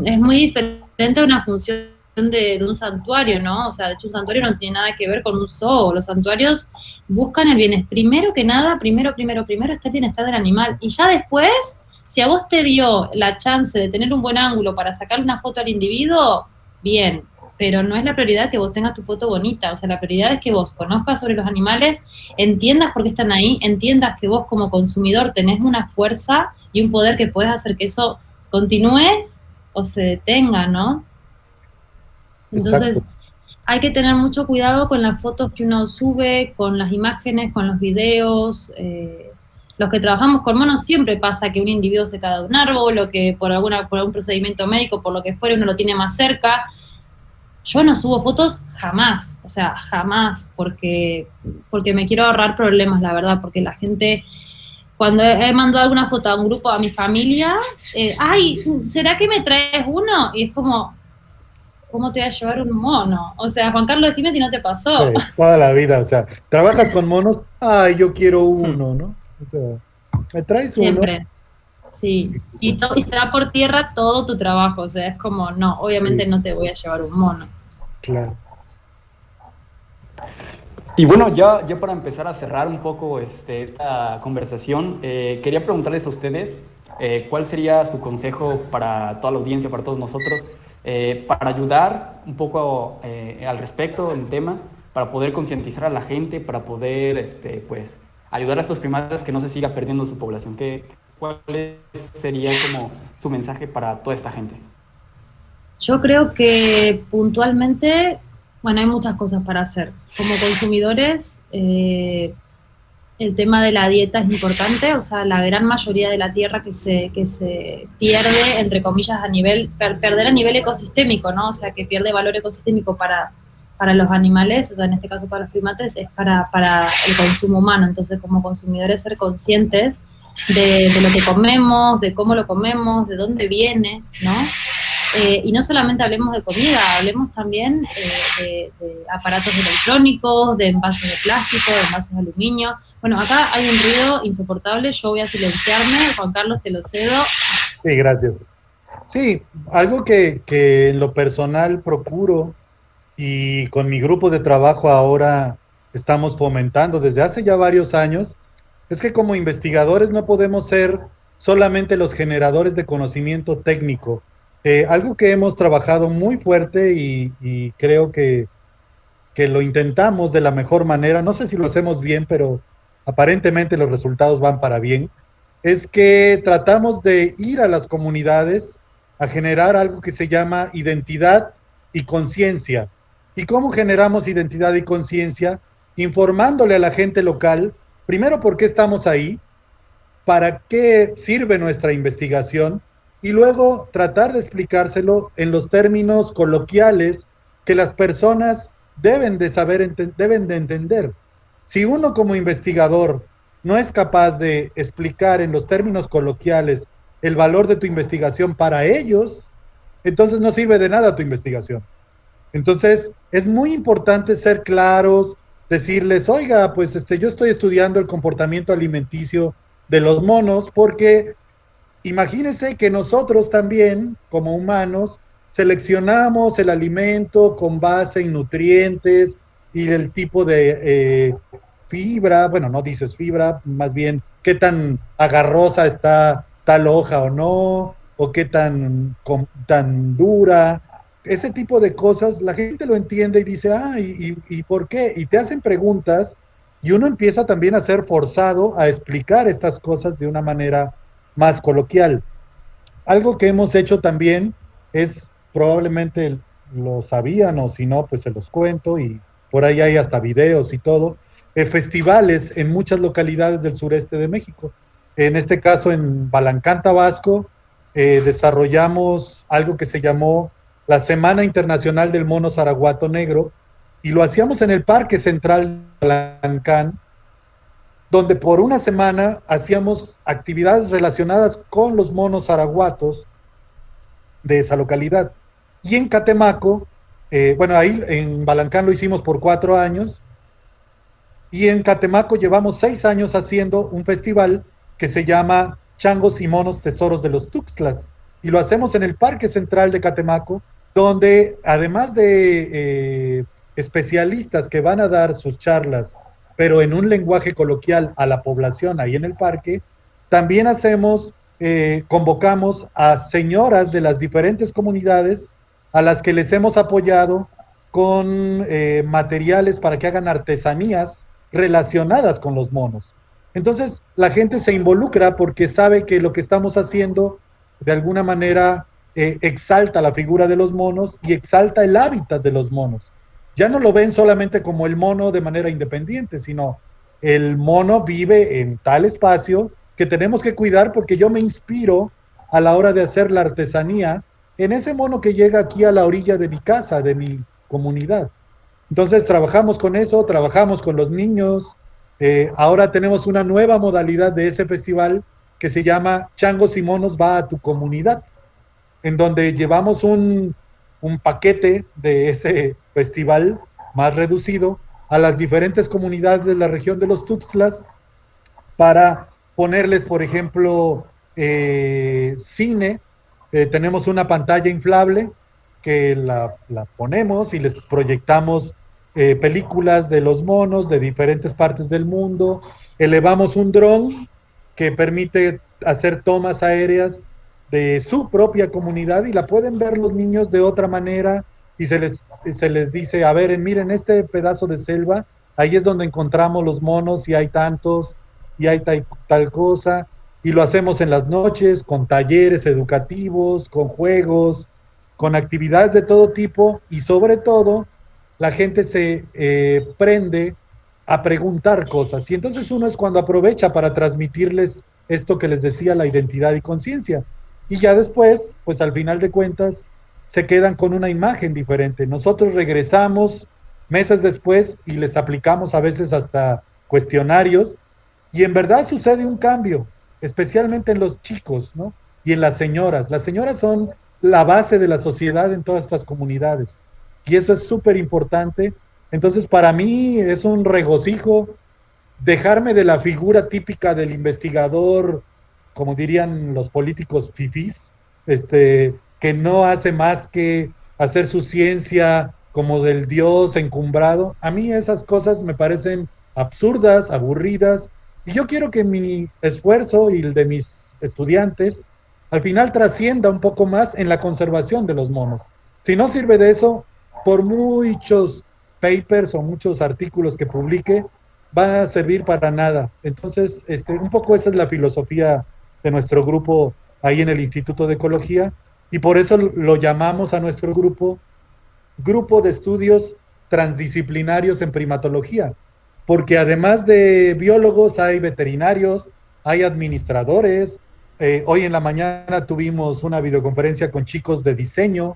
es muy diferente a una función de un santuario, ¿no? O sea, de hecho un santuario no tiene nada que ver con un zoo, los santuarios buscan el bienestar, primero que nada, primero está el bienestar del animal, y ya después, si a vos te dio la chance de tener un buen ángulo para sacarle una foto al individuo, bien, pero no es la prioridad que vos tengas tu foto bonita, o sea, la prioridad es que vos conozcas sobre los animales, entiendas por qué están ahí, entiendas que vos como consumidor tenés una fuerza y un poder que podés hacer que eso continúe o se detenga, ¿no? Entonces, Exacto. hay que tener mucho cuidado con las fotos que uno sube, con las imágenes, con los videos. Los que trabajamos con monos siempre pasa que un individuo se cae de un árbol o que por algún procedimiento médico, por lo que fuera, uno lo tiene más cerca. Yo no subo fotos jamás, o sea, jamás, porque me quiero ahorrar problemas, la verdad, porque la gente, cuando he mandado alguna foto a un grupo, a mi familia, ay, ¿será que me traes uno? Y es como, ¿cómo te va a llevar un mono? O sea, Juan Carlos, decime si no te pasó. Sí, toda la vida, o sea, trabajas con monos, ay, yo quiero uno, ¿no? O sea, ¿me traes uno? Siempre, sí. Y se va por tierra todo tu trabajo, o sea, es como, no, obviamente Sí, no te voy a llevar un mono. claro. Y bueno, ya para empezar a cerrar un poco esta conversación, quería preguntarles a ustedes cuál sería su consejo para toda la audiencia, para todos nosotros, para ayudar un poco al respecto del tema, para poder concientizar a la gente, para poder pues, ayudar a estos primates que no se siga perdiendo su población. ¿Cuál sería como su mensaje para toda esta gente? Yo creo que puntualmente, bueno, hay muchas cosas para hacer. Como consumidores, el tema de la dieta es importante, o sea, la gran mayoría de la tierra que se pierde, entre comillas, perder a nivel ecosistémico, ¿no? O sea, que pierde valor ecosistémico para los animales, o sea, en este caso para los primates, es para el consumo humano. Entonces, como consumidores, ser conscientes de lo que comemos, de cómo lo comemos, de dónde viene, ¿no? Y no solamente hablemos de comida, hablemos también de aparatos electrónicos, de envases de plástico, de envases de aluminio. Bueno, acá hay un ruido insoportable, yo voy a silenciarme. Juan Carlos, te lo cedo. Sí, gracias. Sí, algo que en lo personal procuro y con mi grupo de trabajo ahora estamos fomentando desde hace ya varios años, es que como investigadores no podemos ser solamente los generadores de conocimiento técnico. Algo que hemos trabajado muy fuerte y creo que lo intentamos de la mejor manera, no sé si lo hacemos bien, pero aparentemente los resultados van para bien, es que tratamos de ir a las comunidades a generar algo que se llama identidad y conciencia. ¿Y cómo generamos identidad y conciencia? Informándole a la gente local, primero por qué estamos ahí, para qué sirve nuestra investigación y luego tratar de explicárselo en los términos coloquiales que las personas deben de saber, deben de entender. Si uno como investigador no es capaz de explicar en los términos coloquiales el valor de tu investigación para ellos, entonces no sirve de nada tu investigación. Entonces, es muy importante ser claros, decirles, oiga, pues yo estoy estudiando el comportamiento alimenticio de los monos, porque imagínense que nosotros también, como humanos, seleccionamos el alimento con base en nutrientes y el tipo de fibra, bueno, no dices fibra, más bien qué tan agarrosa está tal hoja o no, o qué tan dura, ese tipo de cosas, la gente lo entiende y dice, ¿y por qué? Y te hacen preguntas y uno empieza también a ser forzado a explicar estas cosas de una manera más coloquial. Algo que hemos hecho también es, probablemente lo sabían o si no, pues se los cuento y por ahí hay hasta videos y todo, festivales en muchas localidades del sureste de México. En este caso en Balancán, Tabasco, desarrollamos algo que se llamó la Semana Internacional del Mono Zaraguato Negro y lo hacíamos en el Parque Central de Balancán, donde por una semana hacíamos actividades relacionadas con los monos zaraguatos de esa localidad. Y en Catemaco, bueno, ahí en Balancán lo hicimos por 4 años, y en Catemaco llevamos 6 años haciendo un festival que se llama Changos y Monos Tesoros de los Tuxtlas, y lo hacemos en el Parque Central de Catemaco, donde además de especialistas que van a dar sus charlas pero en un lenguaje coloquial a la población ahí en el parque, también convocamos a señoras de las diferentes comunidades a las que les hemos apoyado con materiales para que hagan artesanías relacionadas con los monos. Entonces, la gente se involucra porque sabe que lo que estamos haciendo de alguna manera exalta la figura de los monos y exalta el hábitat de los monos. Ya no lo ven solamente como el mono de manera independiente, sino el mono vive en tal espacio que tenemos que cuidar porque yo me inspiro a la hora de hacer la artesanía en ese mono que llega aquí a la orilla de mi casa, de mi comunidad. Entonces trabajamos con eso, trabajamos con los niños. Ahora tenemos una nueva modalidad de ese festival que se llama Changos y Monos va a tu comunidad, en donde llevamos un paquete de ese festival más reducido a las diferentes comunidades de la región de los Tuxtlas para ponerles, por ejemplo, cine. Tenemos una pantalla inflable que la ponemos y les proyectamos películas de los monos de diferentes partes del mundo. Elevamos un dron que permite hacer tomas aéreas de su propia comunidad y la pueden ver los niños de otra manera y se les dice, a ver, miren este pedazo de selva, ahí es donde encontramos los monos y hay tantos y hay tal cosa, y lo hacemos en las noches con talleres educativos, con juegos, con actividades de todo tipo y sobre todo la gente se prende a preguntar cosas y entonces uno es cuando aprovecha para transmitirles esto que les decía, la identidad y conciencia. Y ya después, pues al final de cuentas, se quedan con una imagen diferente. Nosotros regresamos meses después y les aplicamos a veces hasta cuestionarios y en verdad sucede un cambio, especialmente en los chicos, ¿no? Y en las señoras. Las señoras son la base de la sociedad en todas estas comunidades. Y eso es súper importante. Entonces, para mí es un regocijo dejarme de la figura típica del investigador, como dirían los políticos fifís, que no hace más que hacer su ciencia como del dios encumbrado. A mí esas cosas me parecen absurdas, aburridas, y yo quiero que mi esfuerzo y el de mis estudiantes al final trascienda un poco más en la conservación de los monos. Si no sirve de eso, por muchos papers o muchos artículos que publique, van a servir para nada. Entonces, un poco esa es la filosofía de nuestro grupo ahí en el Instituto de Ecología, y por eso lo llamamos a nuestro grupo de estudios transdisciplinarios en primatología, porque además de biólogos hay veterinarios, hay administradores. Hoy en la mañana tuvimos una videoconferencia con chicos de diseño.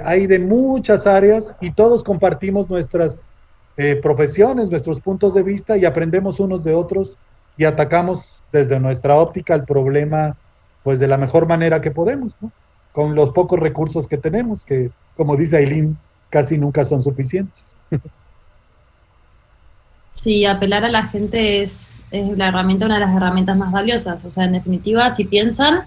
Hay de muchas áreas y todos compartimos nuestras profesiones, nuestros puntos de vista, y aprendemos unos de otros y atacamos desde nuestra óptica el problema pues de la mejor manera que podemos, ¿no? Con los pocos recursos que tenemos, que como dice Aileen, casi nunca son suficientes. Sí, apelar a la gente es la herramienta, una de las herramientas más valiosas. O sea, en definitiva, si piensan,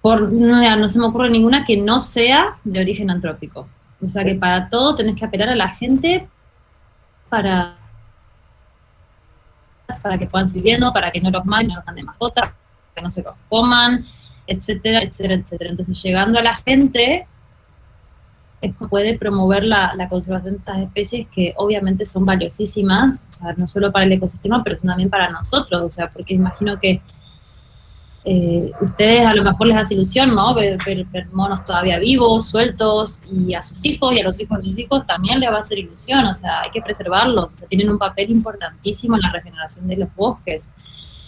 no se me ocurre ninguna que no sea de origen antrópico. O sea, que para todo tenés que apelar a la gente para que puedan seguir viendo, para que no los maten, no los dan de mascota, para que no se los coman, etcétera, etcétera, etcétera. Entonces, llegando a la gente, es que puede promover la conservación de estas especies que obviamente son valiosísimas, o sea, no solo para el ecosistema, pero también para nosotros, o sea, porque imagino que ustedes a lo mejor les hace ilusión, ¿no? Ver monos todavía vivos, sueltos, y a sus hijos y a los hijos de sus hijos también les va a hacer ilusión, o sea, hay que preservarlos, o sea, tienen un papel importantísimo en la regeneración de los bosques.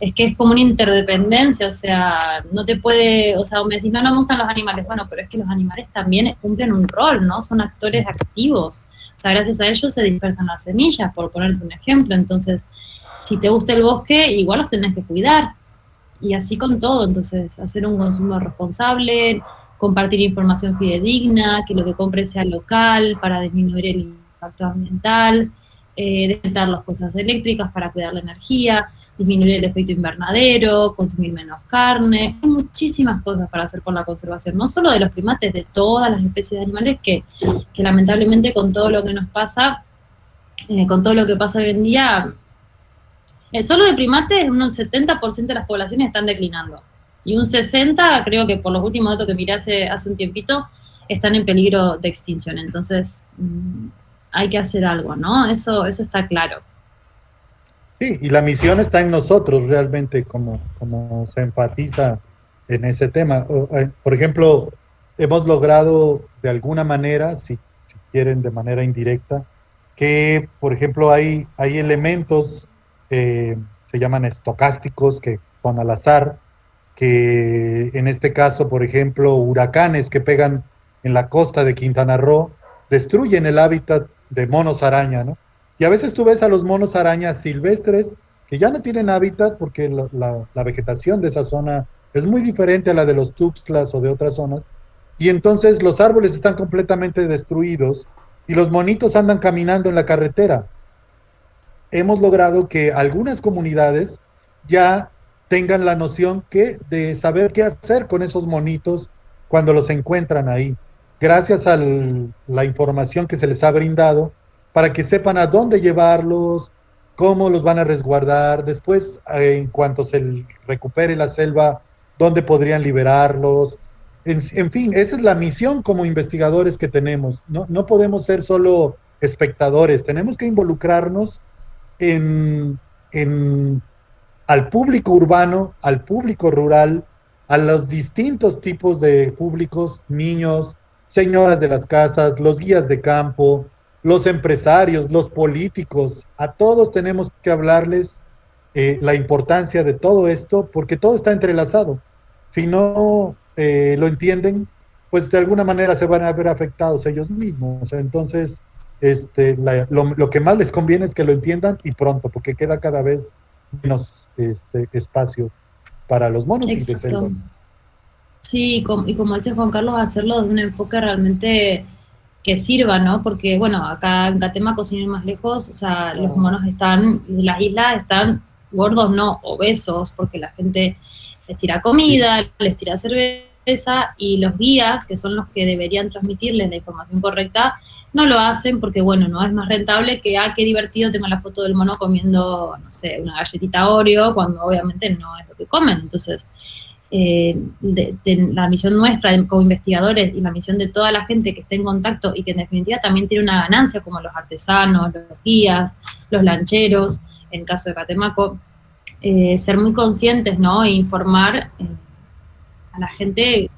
Es que es como una interdependencia, o sea, no te puede, o sea, me decís, no me gustan los animales, bueno, pero es que los animales también cumplen un rol, ¿no? Son actores activos, o sea, gracias a ellos se dispersan las semillas, por ponerte un ejemplo, entonces, si te gusta el bosque, igual los tenés que cuidar, y así con todo, entonces, hacer un consumo responsable, compartir información fidedigna, que lo que compres sea local, para disminuir el impacto ambiental, desconectar las cosas eléctricas para cuidar la energía, disminuir el efecto invernadero, consumir menos carne. Hay muchísimas cosas para hacer por la conservación, no solo de los primates, de todas las especies de animales que lamentablemente con todo lo que nos pasa, con todo lo que pasa hoy en día, solo de primates un 70% de las poblaciones están declinando. Y un 60%, creo que por los últimos datos que miré hace un tiempito, están en peligro de extinción. Entonces, hay que hacer algo, ¿no? Eso está claro. Sí, y la misión está en nosotros realmente, como se enfatiza en ese tema. Por ejemplo, hemos logrado de alguna manera, si quieren de manera indirecta, que por ejemplo hay elementos, se llaman estocásticos, que son al azar, que en este caso, por ejemplo, huracanes que pegan en la costa de Quintana Roo, destruyen el hábitat de monos araña, ¿no? Y a veces tú ves a los monos arañas silvestres que ya no tienen hábitat porque la vegetación de esa zona es muy diferente a la de los Tuxtlas o de otras zonas, y entonces los árboles están completamente destruidos y los monitos andan caminando en la carretera. Hemos logrado que algunas comunidades ya tengan la noción de saber qué hacer con esos monitos cuando los encuentran ahí, gracias a la información que se les ha brindado, para que sepan a dónde llevarlos, cómo los van a resguardar, después, en cuanto se recupere la selva, dónde podrían liberarlos. En fin, esa es la misión como investigadores que tenemos. No podemos ser solo espectadores, tenemos que involucrarnos al público urbano, al público rural, a los distintos tipos de públicos, niños, señoras de las casas, los guías de campo, los empresarios, los políticos. A todos tenemos que hablarles la importancia de todo esto, porque todo está entrelazado. Si no lo entienden, pues de alguna manera se van a ver afectados ellos mismos. Entonces, lo que más les conviene es que lo entiendan y pronto, porque queda cada vez menos espacio para los monos y de selva. Sí, y como dice Juan Carlos, hacerlo desde un enfoque realmente que sirva, ¿no? Porque, bueno, acá en Catemaco, sin ir más lejos, o sea, los monos están, las islas están gordos, no, obesos, porque la gente les tira comida, les tira cerveza, y los guías, que son los que deberían transmitirles la información correcta, no lo hacen porque, bueno, no es más rentable que, qué divertido, tengo la foto del mono comiendo, no sé, una galletita Oreo, cuando obviamente no es lo que comen. Entonces, de la misión nuestra como investigadores y la misión de toda la gente que esté en contacto y que en definitiva también tiene una ganancia, como los artesanos, los guías, los lancheros, en caso de Catemaco, ser muy conscientes, ¿no? E informar a la gente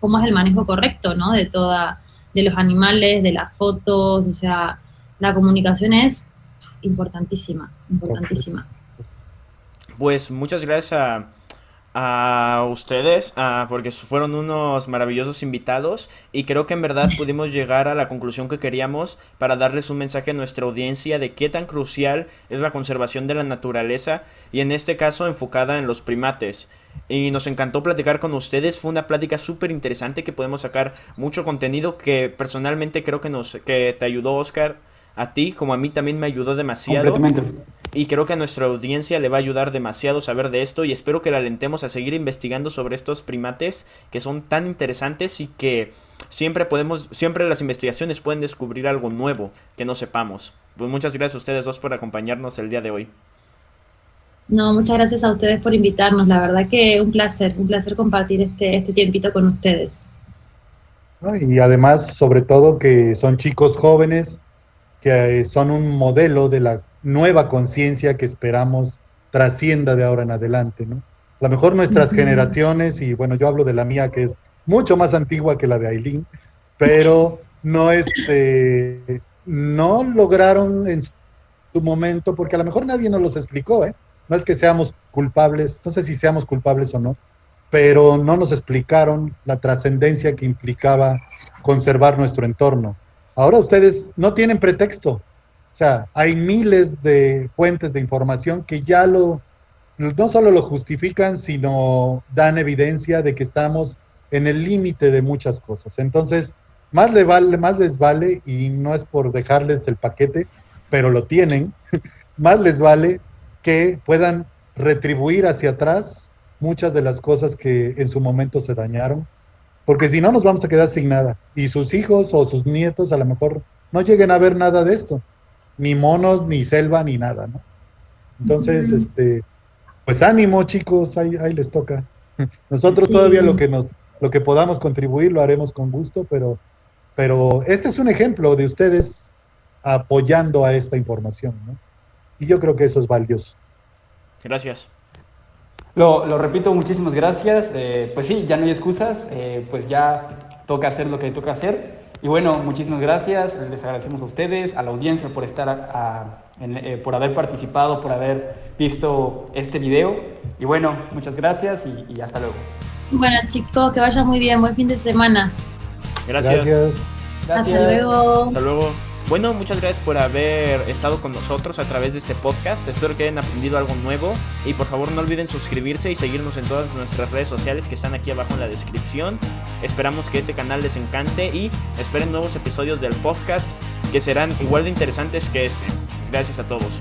cómo es el manejo correcto, ¿no? De los animales, de las fotos, o sea, la comunicación es importantísima, importantísima. Pues muchas gracias a ustedes, porque fueron unos maravillosos invitados y creo que en verdad pudimos llegar a la conclusión que queríamos para darles un mensaje a nuestra audiencia de qué tan crucial es la conservación de la naturaleza y en este caso enfocada en los primates. Y nos encantó platicar con ustedes, fue una plática súper interesante que podemos sacar mucho contenido que personalmente creo que te ayudó, Oscar, a ti como a mí también me ayudó demasiado. Completamente. Y creo que a nuestra audiencia le va a ayudar demasiado saber de esto y espero que la alentemos a seguir investigando sobre estos primates que son tan interesantes y que siempre las investigaciones pueden descubrir algo nuevo que no sepamos. Pues muchas gracias a ustedes dos por acompañarnos el día de hoy. No, muchas gracias a ustedes por invitarnos, la verdad que un placer compartir este tiempito con ustedes. ¿No? Y además, sobre todo, que son chicos jóvenes que son un modelo de la nueva conciencia que esperamos trascienda de ahora en adelante, ¿no? A lo mejor nuestras generaciones, y bueno, yo hablo de la mía, que es mucho más antigua que la de Aileen, pero no lograron en su momento, porque a lo mejor nadie nos los explicó, ¿eh? No es que seamos culpables, no sé si seamos culpables o no, pero no nos explicaron la trascendencia que implicaba conservar nuestro entorno. Ahora ustedes no tienen pretexto. O sea, hay miles de fuentes de información que ya no solo lo justifican, sino dan evidencia de que estamos en el límite de muchas cosas. Entonces, más les vale, y no es por dejarles el paquete, pero lo tienen, más les vale que puedan retribuir hacia atrás muchas de las cosas que en su momento se dañaron, porque si no nos vamos a quedar sin nada, y sus hijos o sus nietos a lo mejor no lleguen a ver nada de esto, ni monos, ni selva, ni nada, ¿no? Entonces, pues ánimo, chicos, ahí les toca. Nosotros todavía lo que podamos contribuir lo haremos con gusto, pero este es un ejemplo de ustedes apoyando a esta información, ¿no? Y yo creo que eso es valioso. Gracias. Lo repito, muchísimas gracias. Pues sí, ya no hay excusas, pues ya toca hacer lo que toca hacer. Y bueno, muchísimas gracias, les agradecemos a ustedes, a la audiencia por estar, por haber participado, por haber visto este video. Y bueno, muchas gracias y hasta luego. Bueno, chicos, que vaya muy bien, buen fin de semana. Gracias. Hasta luego. Hasta luego. Bueno, muchas gracias por haber estado con nosotros a través de este podcast. Espero que hayan aprendido algo nuevo. Y por favor no olviden suscribirse y seguirnos en todas nuestras redes sociales que están aquí abajo en la descripción. Esperamos que este canal les encante y esperen nuevos episodios del podcast que serán igual de interesantes que este. Gracias a todos.